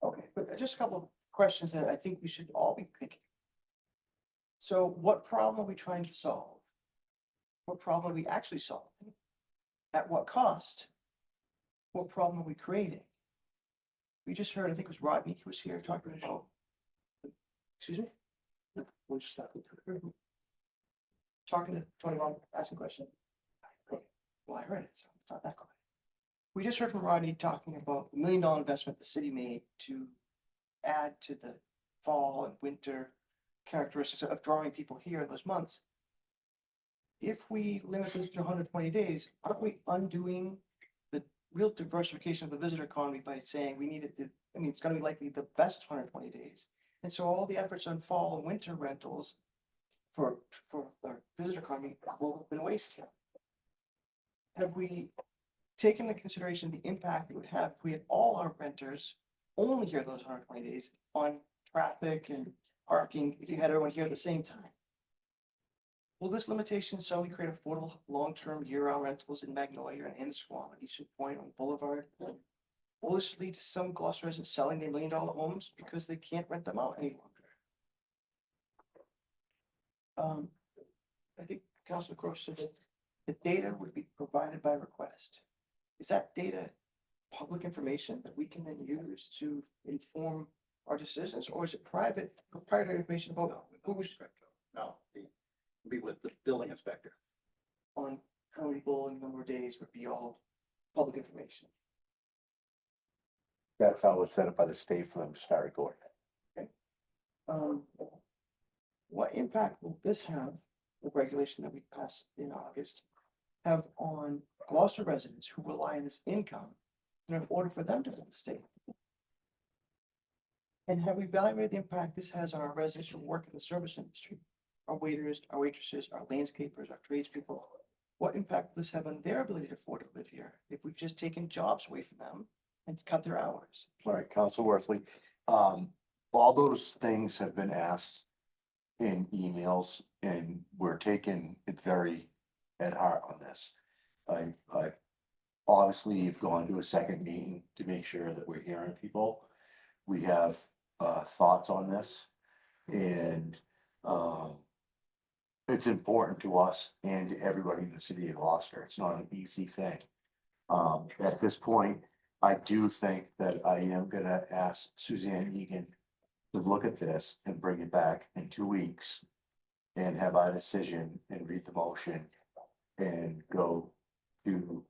Okay, but just a couple of questions that I think we should all be thinking. So what problem are we trying to solve? What problem are we actually solving? At what cost? What problem are we creating? We just heard, I think it was Rodney, who was here talking about. Excuse me? We're just talking to. Talking to Tony Long, asking a question. Okay, well, I heard it, so it's not that quiet. We just heard from Rodney talking about the $1 million investment the city made to add to the fall and winter characteristics of drawing people here in those months. If we limit this to 120 days, aren't we undoing the real diversification of the visitor economy by saying we needed the, I mean, it's gonna be likely the best 120 days. And so all the efforts on fall and winter rentals for our visitor economy will have been wasted. Have we taken into consideration the impact it would have if we had all our renters only here those 120 days on traffic and parking, if you had everyone here at the same time? Will this limitation suddenly create affordable, long-term year-round rentals in Magnolia and Ennisquam and Eastern Point on Boulevard? Will this lead to some Gloucester residents selling their $1 million homes because they can't rent them out any longer? I think Councilor Gross said that the data would be provided by request. Is that data public information that we can then use to inform our decisions, or is it private proprietary information about who's No, be with the building inspector. on how many people and number of days would be all public information? That's how it's set up by the state for them to start recording. What impact will this have, the regulation that we passed in August, have on Gloucester residents who rely on this income in order for them to live in the state? And have we evaluated the impact this has on our residents who work in the service industry? Our waiters, our waitresses, our landscapers, our tradespeople? What impact will this have on their ability to afford to live here if we've just taken jobs away from them and cut their hours? All right, Council Worthley, all those things have been asked in emails, and we're taking it very at heart on this. I obviously have gone to a second meeting to make sure that we're hearing people. We have thoughts on this, and it's important to us and to everybody in the city of Gloucester. It's not an easy thing. At this point, I do think that I am gonna ask Suzanne Egan to look at this and bring it back in 2 weeks and have our decision and read the motion and go to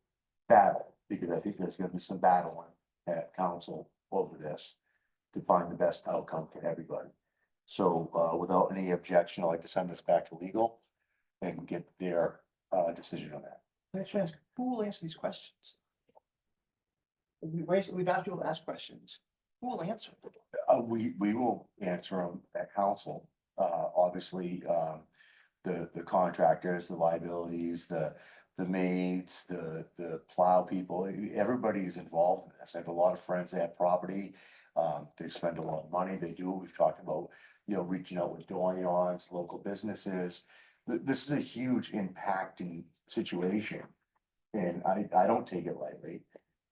battle, because I think there's gonna be some battling at council over this to find the best outcome for everybody. So, without any objection, I'd like to send this back to legal and get their, decision on that. Can I actually ask, who will answer these questions? We've asked people to ask questions. Who will answer? We will answer them at council. Obviously, the contractors, the liabilities, the maids, the plow people, everybody is involved in this. I have a lot of friends that have property. They spend a lot of money. They do. We've talked about, reaching out with Doyons, local businesses. This is a huge impacting situation. And I don't take it lightly.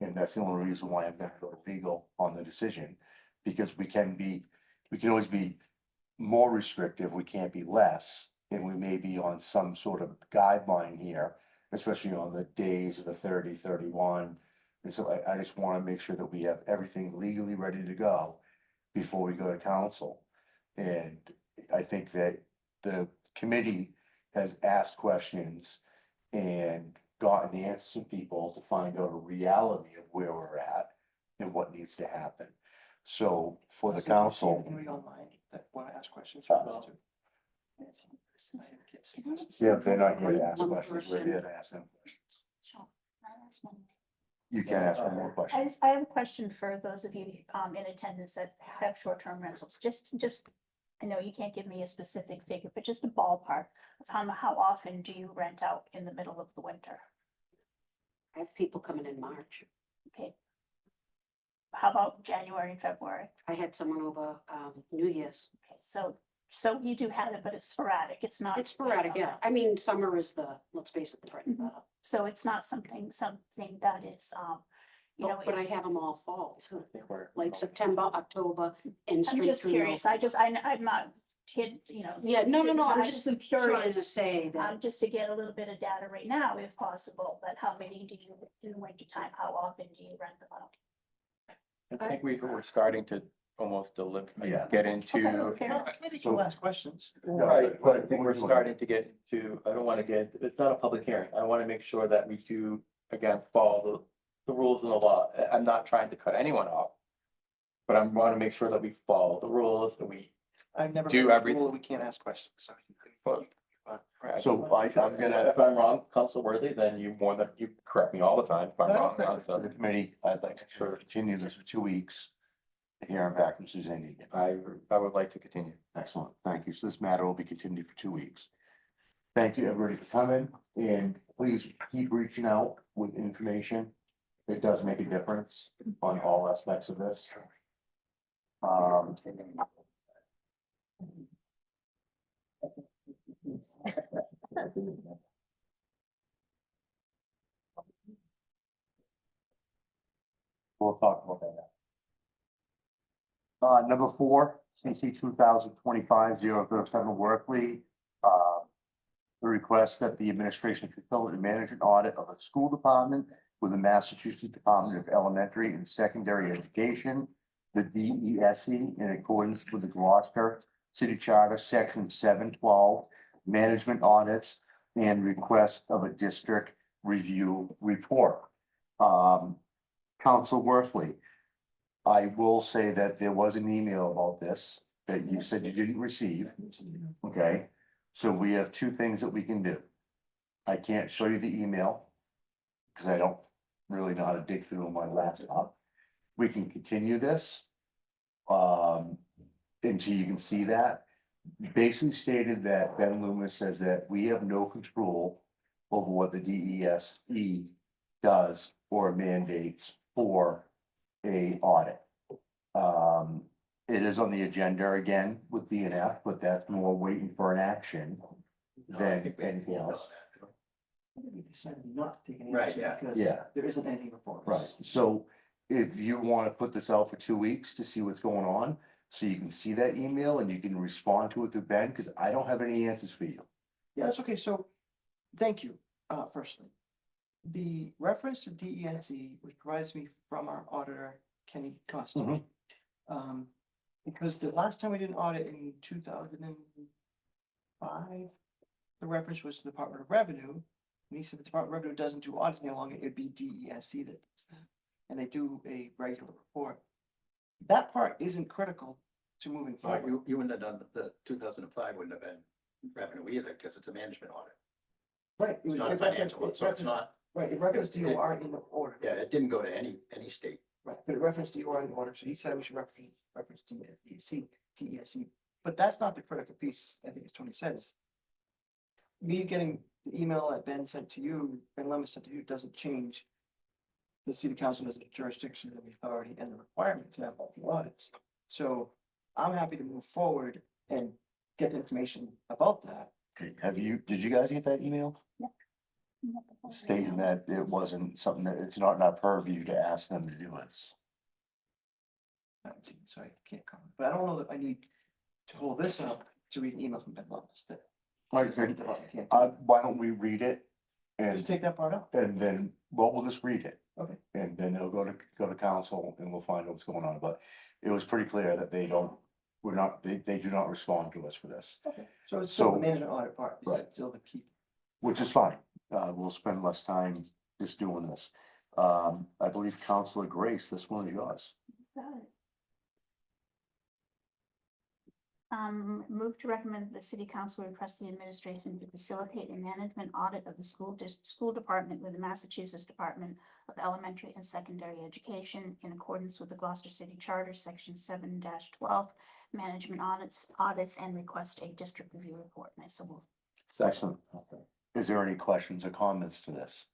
And that's the only reason why I'm gonna go to legal on the decision, because we can always be more restrictive, we can't be less, and we may be on some sort of guideline here, especially on the days of the 30, 31. And so I just wanna make sure that we have everything legally ready to go before we go to council. And I think that the committee has asked questions and gotten the answers from people to find out a reality of where we're at and what needs to happen. So for the council. Anybody online that want to ask questions? Yeah, if they're not here to ask questions, we're here to ask them questions. Sure. I'll ask one. You can ask one more question. I have a question for those of you in attendance that have short-term rentals, just I know you can't give me a specific figure, but just a ballpark of how often do you rent out in the middle of the winter? I have people coming in March. Okay. How about January and February? I had someone over, New Year's. Okay, so you do have it, but it's sporadic. It's not. It's sporadic, yeah. I mean, summer is let's face it, the bread and butter. So it's not something that is, you know. But I have them all fall too, I think we're. like September, October, and I'm straight just through. curious. I'm not kid, you know. Yeah, no, I'm I just am trying to curious, say that, just to get a little bit of data right now, if possible, but how many do you, in the winter time, how often do you rent them out? I think we're starting to almost Yeah. get into. Okay, fair. Committee can ask questions. Right, but I think we're starting to get to, I don't wanna get, it's not a public hearing, I wanna make sure that we do, again, follow the rules and the law. I'm not trying to cut anyone off. But I wanna make sure that we follow the rules, that we. I've never. Do heard of every- a rule that we can't ask questions, so. So I'm gonna, If I'm wrong, Council Worthy, then you correct me all the time if I'm No, wrong. correct. to the committee, I'd like to continue this for 2 weeks. Hearing back from Suzanne again. I would like to continue. Excellent, thank you. So this matter will be continued for 2 weeks. Thank you, everybody, for coming, and please keep reaching out with information. It does make a difference on all aspects of this. We'll talk about that. Number 4, CC 2025-007 Workley. The request that the administration fulfill the management audit of the school department with the Massachusetts Department of Elementary and Secondary Education, the DESE, in accordance with the Gloucester City Charter, Section 712, management audits and request of a district review report. Council Worthley, I will say that there was an email about this that you said you didn't receive. Okay, so we have 2 things that we can do. I can't show you the email because I don't really know how to dig through my laptop. We can continue this until you can see that. Basically stated that Ben Loomis says that we have no control over what the DESE does or mandates for a audit. It is on the agenda again with BNF, but that's more waiting for an action than anything else. We decided not to take any Right, action yeah. because Yeah. there isn't anything before us. Right, so if you want to put this out for 2 weeks to see what's going on, so you can see that email and you can respond to it through Ben, because I don't have any answers for you. Yeah, that's okay, so, thank you, firstly. The reference to DESE was provided to me from our auditor, Kenny Costa. Mhm. Because the last time we did an audit in 2005, the reference was to the Department of Revenue. And he said the Department of Revenue doesn't do audits any longer, it'd be DESE that does that. And they do a regular report. That part isn't critical to moving Right, forward. you wouldn't have done, the 2005 wouldn't have been revenue either, because it's a management audit. Right. It's not a financial one, so it's not, Right, it referenced DOR in the order. yeah, it didn't go to any state. Right, but it referenced DOR in the order, so he said we should reference DESE, but that's not the critical piece, I think as Tony said, is me getting the email that Ben sent to you, Ben Lemon sent to you, doesn't change the city council as a jurisdiction and the authority and the requirement to have all the audits. So I'm happy to move forward and get the information about that. Okay, did you guys get that email? Stating that it wasn't something that, it's not in our purview to ask them to do it. I haven't seen it, so I can't comment, but I don't know that I need to hold this up to read an email from Ben Lemon that. Like, says that I can't do it. why don't we read it? Just And, take that part out. and then, well, we'll just read it. Okay. And then it'll go to council and we'll find out what's going on, but it was pretty clear that they don't, they do not respond to us for this, Okay. So it's still the So- management audit part, is Right. still the key. which is fine. We'll spend less time just doing this. I believe Councilor Grace, this one is yours. Move to recommend that the city council request the administration to facilitate a management audit of the school department with the Massachusetts Department of Elementary and Secondary Education in accordance with the Gloucester City Charter, Section 7-12, management audits and request a district review report. And I so moved. Excellent. Is there any questions or comments to this?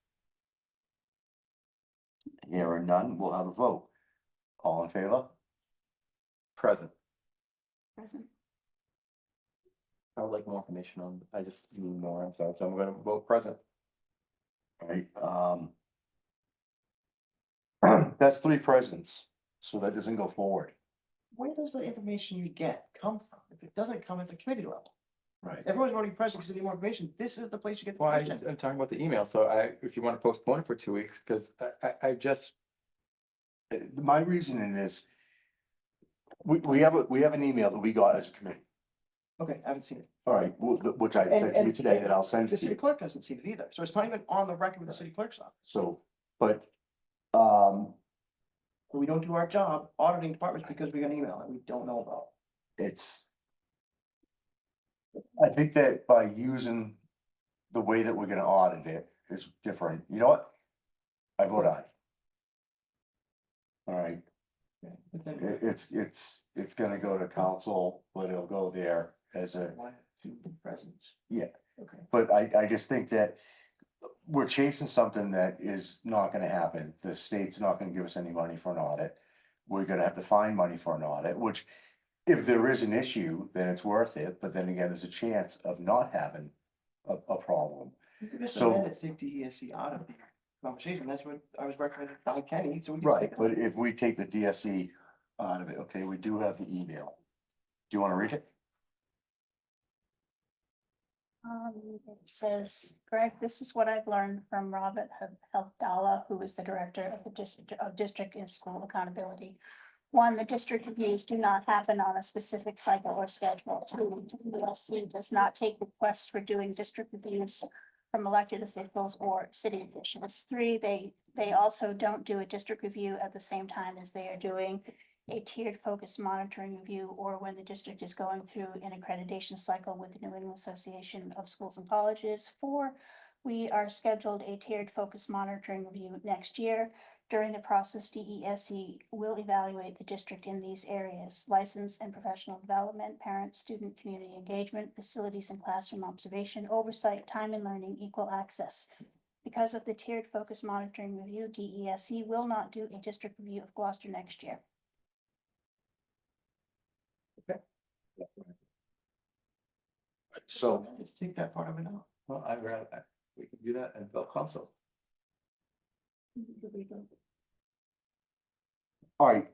Hearing none, we'll have a vote. All in favor? Present. Present. I would like more information on, I just need more, I'm sorry, so I'm gonna vote present. Right, that's 3 presidents, so that doesn't go forward. Where does the information you get come from? If it doesn't come at the committee level, Right. everyone's voting president because they need more information. This is the place you get the Well, information. I'm talking about the email, so if you wanna postpone it for 2 weeks, cause I just, My reasoning is, we have an email that we got as a committee. Okay, I haven't seen it. All right, which I sent to you today that I'll send The to city you. clerk hasn't seen it either, so it's not even on the record with the city clerk's office. So, but, We don't do our job auditing departments because we got an email that we don't know about. it's. I think that by using the way that we're gonna audit it is different. You know what? I vote aye. All right, But then it's gonna go to council, but it'll go there as a, 1, 2 presidents. yeah. Okay. But I just think that we're chasing something that is not gonna happen. The state's not gonna give us any money for an audit. We're gonna have to find money for an audit, which if there is an issue, then it's worth it. But then again, there's a chance of not having a problem. You could just So- amend it to take DESE out of the conversation. That's what I was recommended by Kenny, so we can Right, take it out. but if we take the DSE out of it, okay, we do have the email. Do you wanna read it? It says, Greg, this is what I've learned from Robert Helpdala, who is the director of the district and school accountability. 1, the district reviews do not happen on a specific cycle or schedule. 2, DESC does not take requests for doing district reviews from elected officials or city officials. 3, they also don't do a district review at the same time as they are doing a tiered focus monitoring review or when the district is going through an accreditation cycle with the New England Association of Schools and Colleges. 4, we are scheduled a tiered focus monitoring review next year. During the process, DESE will evaluate the district in these areas: license and professional development, parent, student, community engagement, facilities and classroom observation, oversight, time and learning, equal access. Because of the tiered focus monitoring review, DESE will not do a district review of Gloucester next year. So, Let's take that part of it out. well, we can do that and vote council. all right.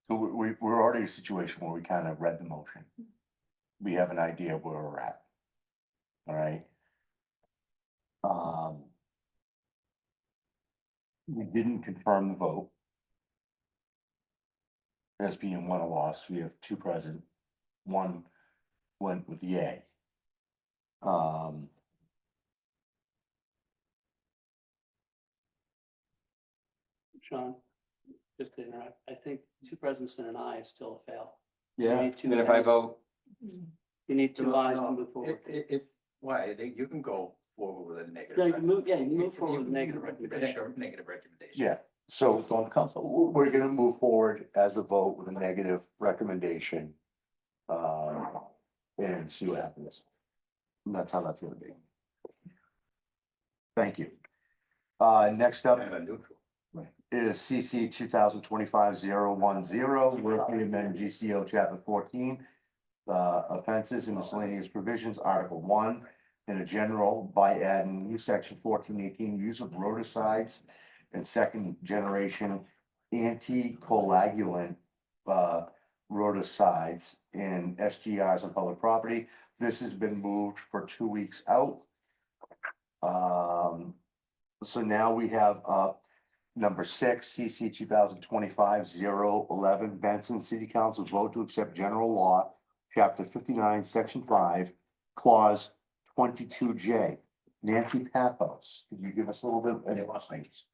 So we're already in a situation where we kind of read the motion. We have an idea where we're at. All right. We didn't confirm the vote. As being 1 lost, we have 2 present, 1 went with yay. Sean, just to interrupt, I think 2 presidents and an aye is still a fail. Yeah, You need 2 And if I ayes- vote, You need 2 ayes to move forward. Why, you can go forward with a negative. Yeah, you can move forward with negative recommendation. Negative recommendation. yeah, so it's going to council. we're gonna move forward as a vote with a negative recommendation. And see what happens. And that's how that's gonna be. Thank you. Next up And a neutral. is CC 2025-010, where we amend GCO chapter 14. Offenses and miscellaneous provisions, Article 1, in a general by adding new section 1418, use of rodicides and second generation anticoagulant rodicides in SGRs on public property. This has been moved for 2 weeks out. So now we have number 6, CC 2025-011, Benson City Council vote to accept general law, chapter 59, section 5, clause 22J. Nancy Pathos, could you give us a little bit of things?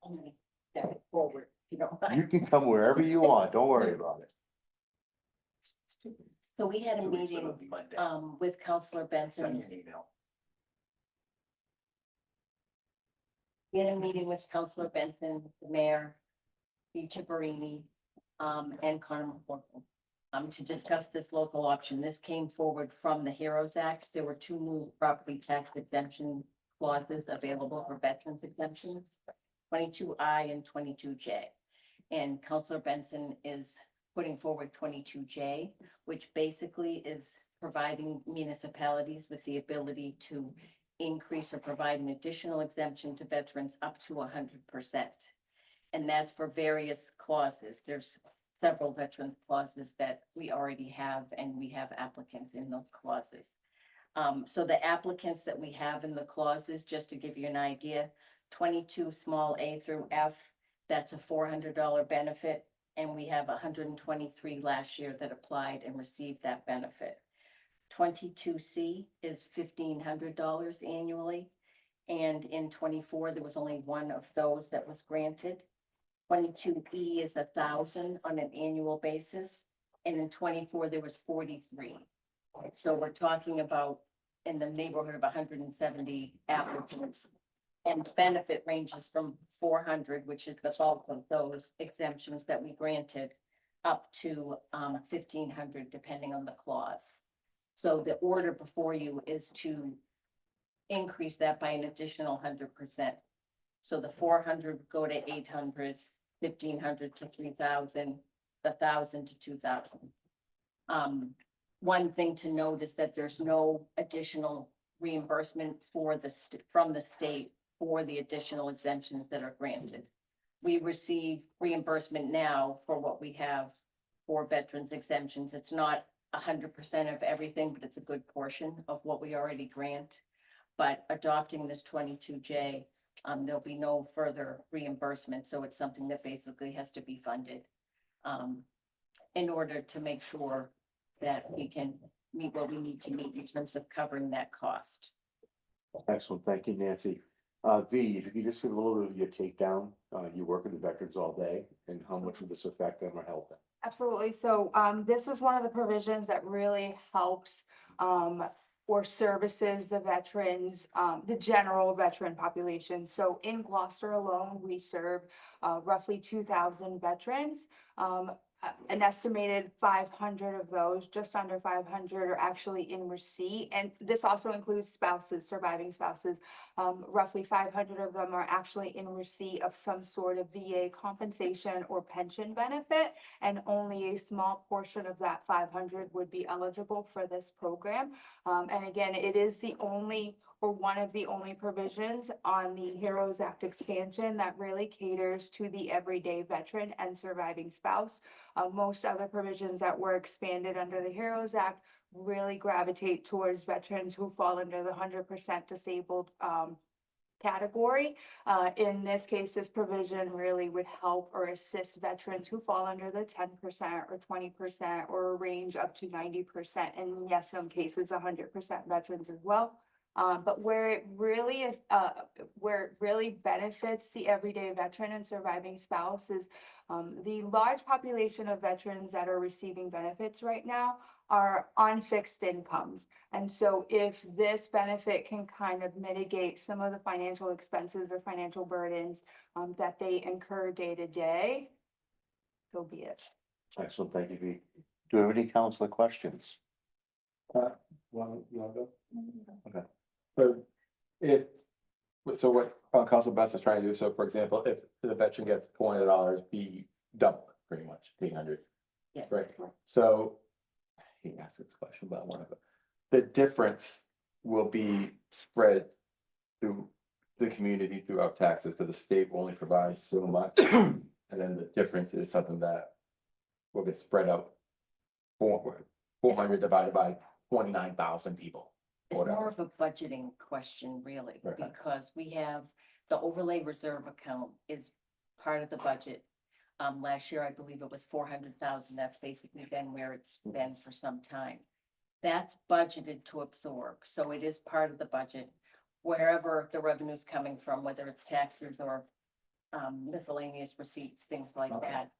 I'm gonna step it forward, you know. You can come wherever you want, don't worry about it. So we had a 2 weeks meeting, will be Monday. with Counselor Send Benson. me an email. We had a meeting with Counselor Benson, the mayor, Chiaverini, and Carmen Corporal, to discuss this local option. This came forward from the HEROES Act. There were two new property tax exemption clauses available for veterans exemptions, 22I and 22J. And Councilor Benson is putting forward 22J, which basically is providing municipalities with the ability to increase or provide an additional exemption to veterans up to 100%. And that's for various clauses. There's several veterans clauses that we already have, and we have applicants in those clauses. So the applicants that we have in the clauses, just to give you an idea, 22 small a through F, that's a $400 benefit. And we have 123 last year that applied and received that benefit. 22C is $1,500 annually. And in 24, there was only one of those that was granted. 22E is 1,000 on an annual basis. And in 24, there was 43. So we're talking about in the neighborhood of 170 applicants. And the benefit ranges from 400, which is the bulk of those exemptions that we granted, up to 1,500, depending on the clause. So the order before you is to increase that by an additional 100%. So the 400 would go to 800, 1,500 to 3,000, the 1,000 to 2,000. One thing to note is that there's no additional reimbursement for from the state for the additional exemptions that are granted. We receive reimbursement now for what we have for veterans exemptions. It's not 100% of everything, but it's a good portion of what we already grant. But adopting this 22J, there'll be no further reimbursement. So it's something that basically has to be funded in order to make sure that we can meet what we need to meet in terms of covering that cost. Excellent, thank you, Nancy. V, if you could just give a little bit of your takedown, you work with the veterans all day, and how much will this affect them or help them? Absolutely. So this was one of the provisions that really helps or services the veterans, the general veteran population. So in Gloucester alone, we serve roughly 2,000 veterans. An estimated 500 of those, just under 500, are actually in receipt. And this also includes spouses, surviving spouses. Roughly 500 of them are actually in receipt of some sort of VA compensation or pension benefit. And only a small portion of that 500 would be eligible for this program. And again, it is the only or one of the only provisions on the HEROES Act expansion that really caters to the everyday veteran and surviving spouse. Most other provisions that were expanded under the HEROES Act really gravitate towards veterans who fall under the 100% disabled category. In this case, this provision really would help or assist veterans who fall under the 10% or 20% or a range up to 90%. And yes, some cases 100% veterans as well. But where it really is, where it really benefits the everyday veteran and surviving spouse is the large population of veterans that are receiving benefits right now are on fixed incomes. And so if this benefit can kind of mitigate some of the financial expenses or financial burdens that they incur day to day, so be it. Excellent, thank you, V. Do we have any council questions? You wanna go? Okay. So what Council Best is trying to do, so for example, if the veteran gets $400, be double it, pretty much, 800. Yes. Right, so he asked this question about one of it. The difference will be spread through the community throughout taxes, because the state will only provide so much. And then the difference is something that will get spread out 400 divided by 29,000 people. It's Whatever. more of a budgeting question, really, Right. because we have the overlay reserve account is part of the budget. Last year, I believe it was 400,000. That's basically been where it's been for some time. That's budgeted to absorb, so it is part of the budget. Wherever the revenue is coming from, whether it's taxes or miscellaneous receipts, things like that.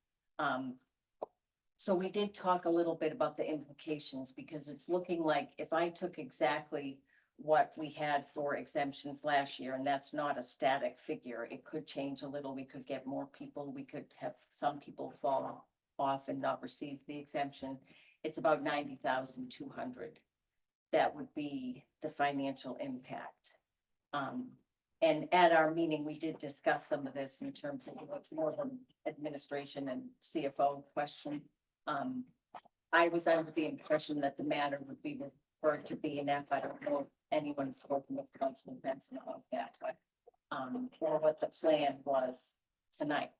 So we did talk a little bit about the implications, because it's looking like if I took exactly what we had for exemptions last year, and that's not a static figure, it could change a little. We could get more people. We could have some people fall off and not receive the exemption, it's about 90,200. That would be the financial impact. And at our meeting, we did discuss some of this in terms of what's more of an administration and CFO question. I was under the impression that the matter would be referred to B&F. I don't know if anyone's spoken with Councilman Benson about that, but or what the plan was tonight.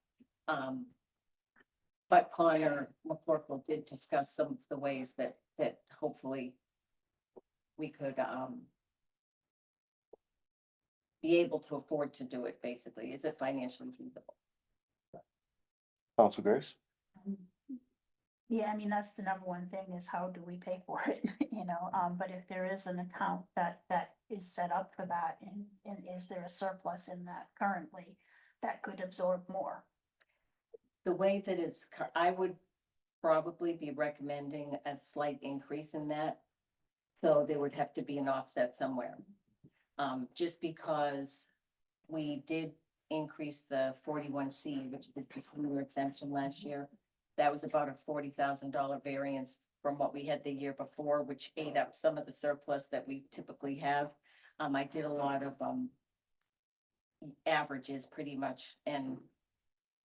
But Connor McCorkle did discuss some of the ways that hopefully we could be able to afford to do it, basically. Is it financially feasible? Council Grace? Yeah, I mean, that's the number one thing is how do we pay for it, you know, but if there is an account that is set up for that and is there a surplus in that currently that could absorb more? The way that it's, I would probably be recommending a slight increase in that. So there would have to be an offset somewhere. Just because we did increase the 41C, which is the senior exemption last year. That was about a $40,000 variance from what we had the year before, which ate up some of the surplus that we typically have. I did a lot of averages pretty much, and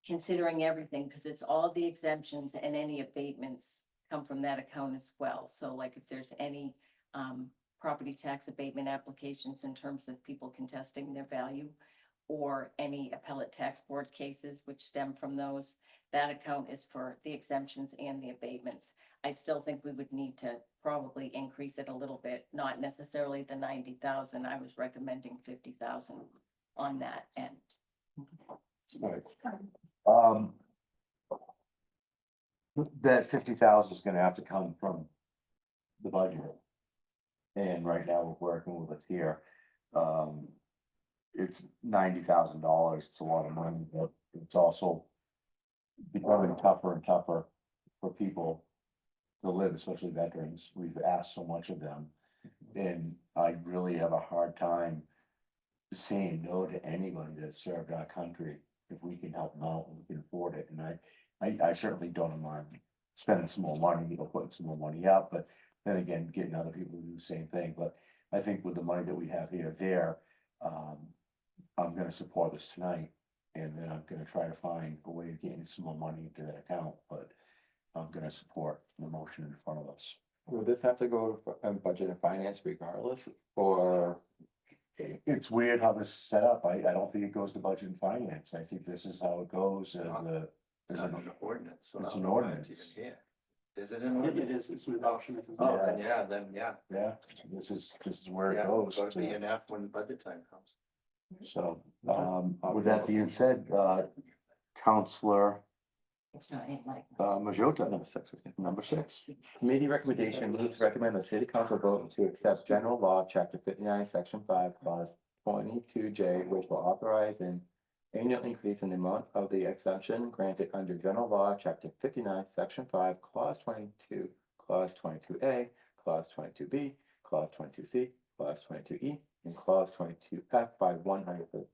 considering everything, because it's all the exemptions and any abatements come from that account as well. So like if there's any property tax abatement applications in terms of people contesting their value, or any appellate tax board cases which stem from those, that account is for the exemptions and the abatements. I still think we would need to probably increase it a little bit, not necessarily the 90,000. I was recommending 50,000 on that end. Right. That 50,000 is gonna have to come from the budget. And right now we're working with it here. It's $90,000. It's a lot of money, but it's also becoming tougher and tougher for people to live, especially veterans. We've asked so much of them. And I really have a hard time saying no to anybody that served our country if we can help them out and we can afford it. And I certainly don't mind spending some more money, putting some more money out, but then again, getting other people to do the same thing. But I think with the money that we have here, I'm gonna support this tonight, and then I'm gonna try to find a way of getting some more money into that account, but I'm gonna support the motion in front of us. Will this have to go to budget and finance regardless, or? It's weird how this is set up. I don't think it goes to budget and finance. I think this is how it goes as a. It's an ordinance. so It's I an don't know why ordinance. it's even here. Is it an ordinance? It is, it's an adoption. Oh, then yeah. Yeah, this is where it Yeah, goes. Go to B and F when the budget time comes. So, with that being said, Counselor It's not in like. Majota, Number 6. 6. Committee recommendation, move to recommend the city council vote to accept general law, chapter 59, section 5, clause 22J, which will authorize an annual increase in the amount of the exemption granted under general law, chapter 59, section 5, clause 22, clause 22A, clause 22B, clause 22C, clause 22E, and clause 22F by 100%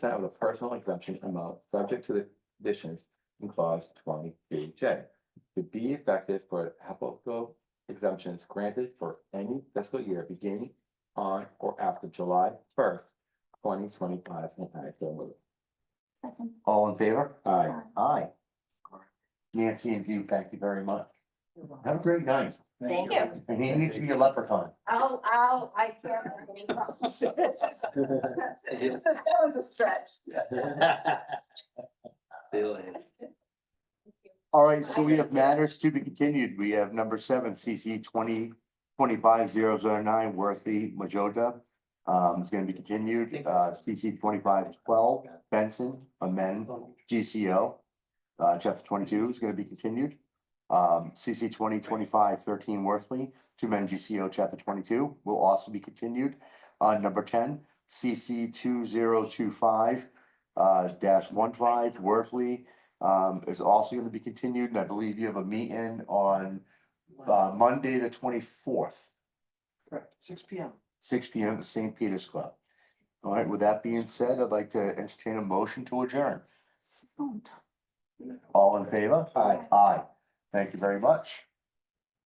of the personal exemption amount, subject to the additions in clause 22J, to be effective for applicable exemptions granted for any fiscal year beginning on or after July 1st, 2025. And I so move. Second. All in favor? Aye. Aye. Nancy and Dee, thank you very much. Have a great night. Thank you. And he needs to be a leprechaun. I can't make any promises. That was a stretch. See you later. All right, so we have matters to be continued. We have number 7, CC 2025-009, Worthy Majota. It's gonna be continued. CC 2512, Benson, amend GCO. Chapter 22 is gonna be continued. CC 2025-13, Worthley, to amend GCO chapter 22 will also be continued. Number 10, CC 2025 -15, Worthley, is also going to be continued, and I believe you have a meeting on Monday, the 24th, Correct, 6 PM. 6 PM at the St. Peter's Club. All right, with that being said, I'd like to entertain a motion to adjourn. All in favor? Aye. Aye. Thank you very much.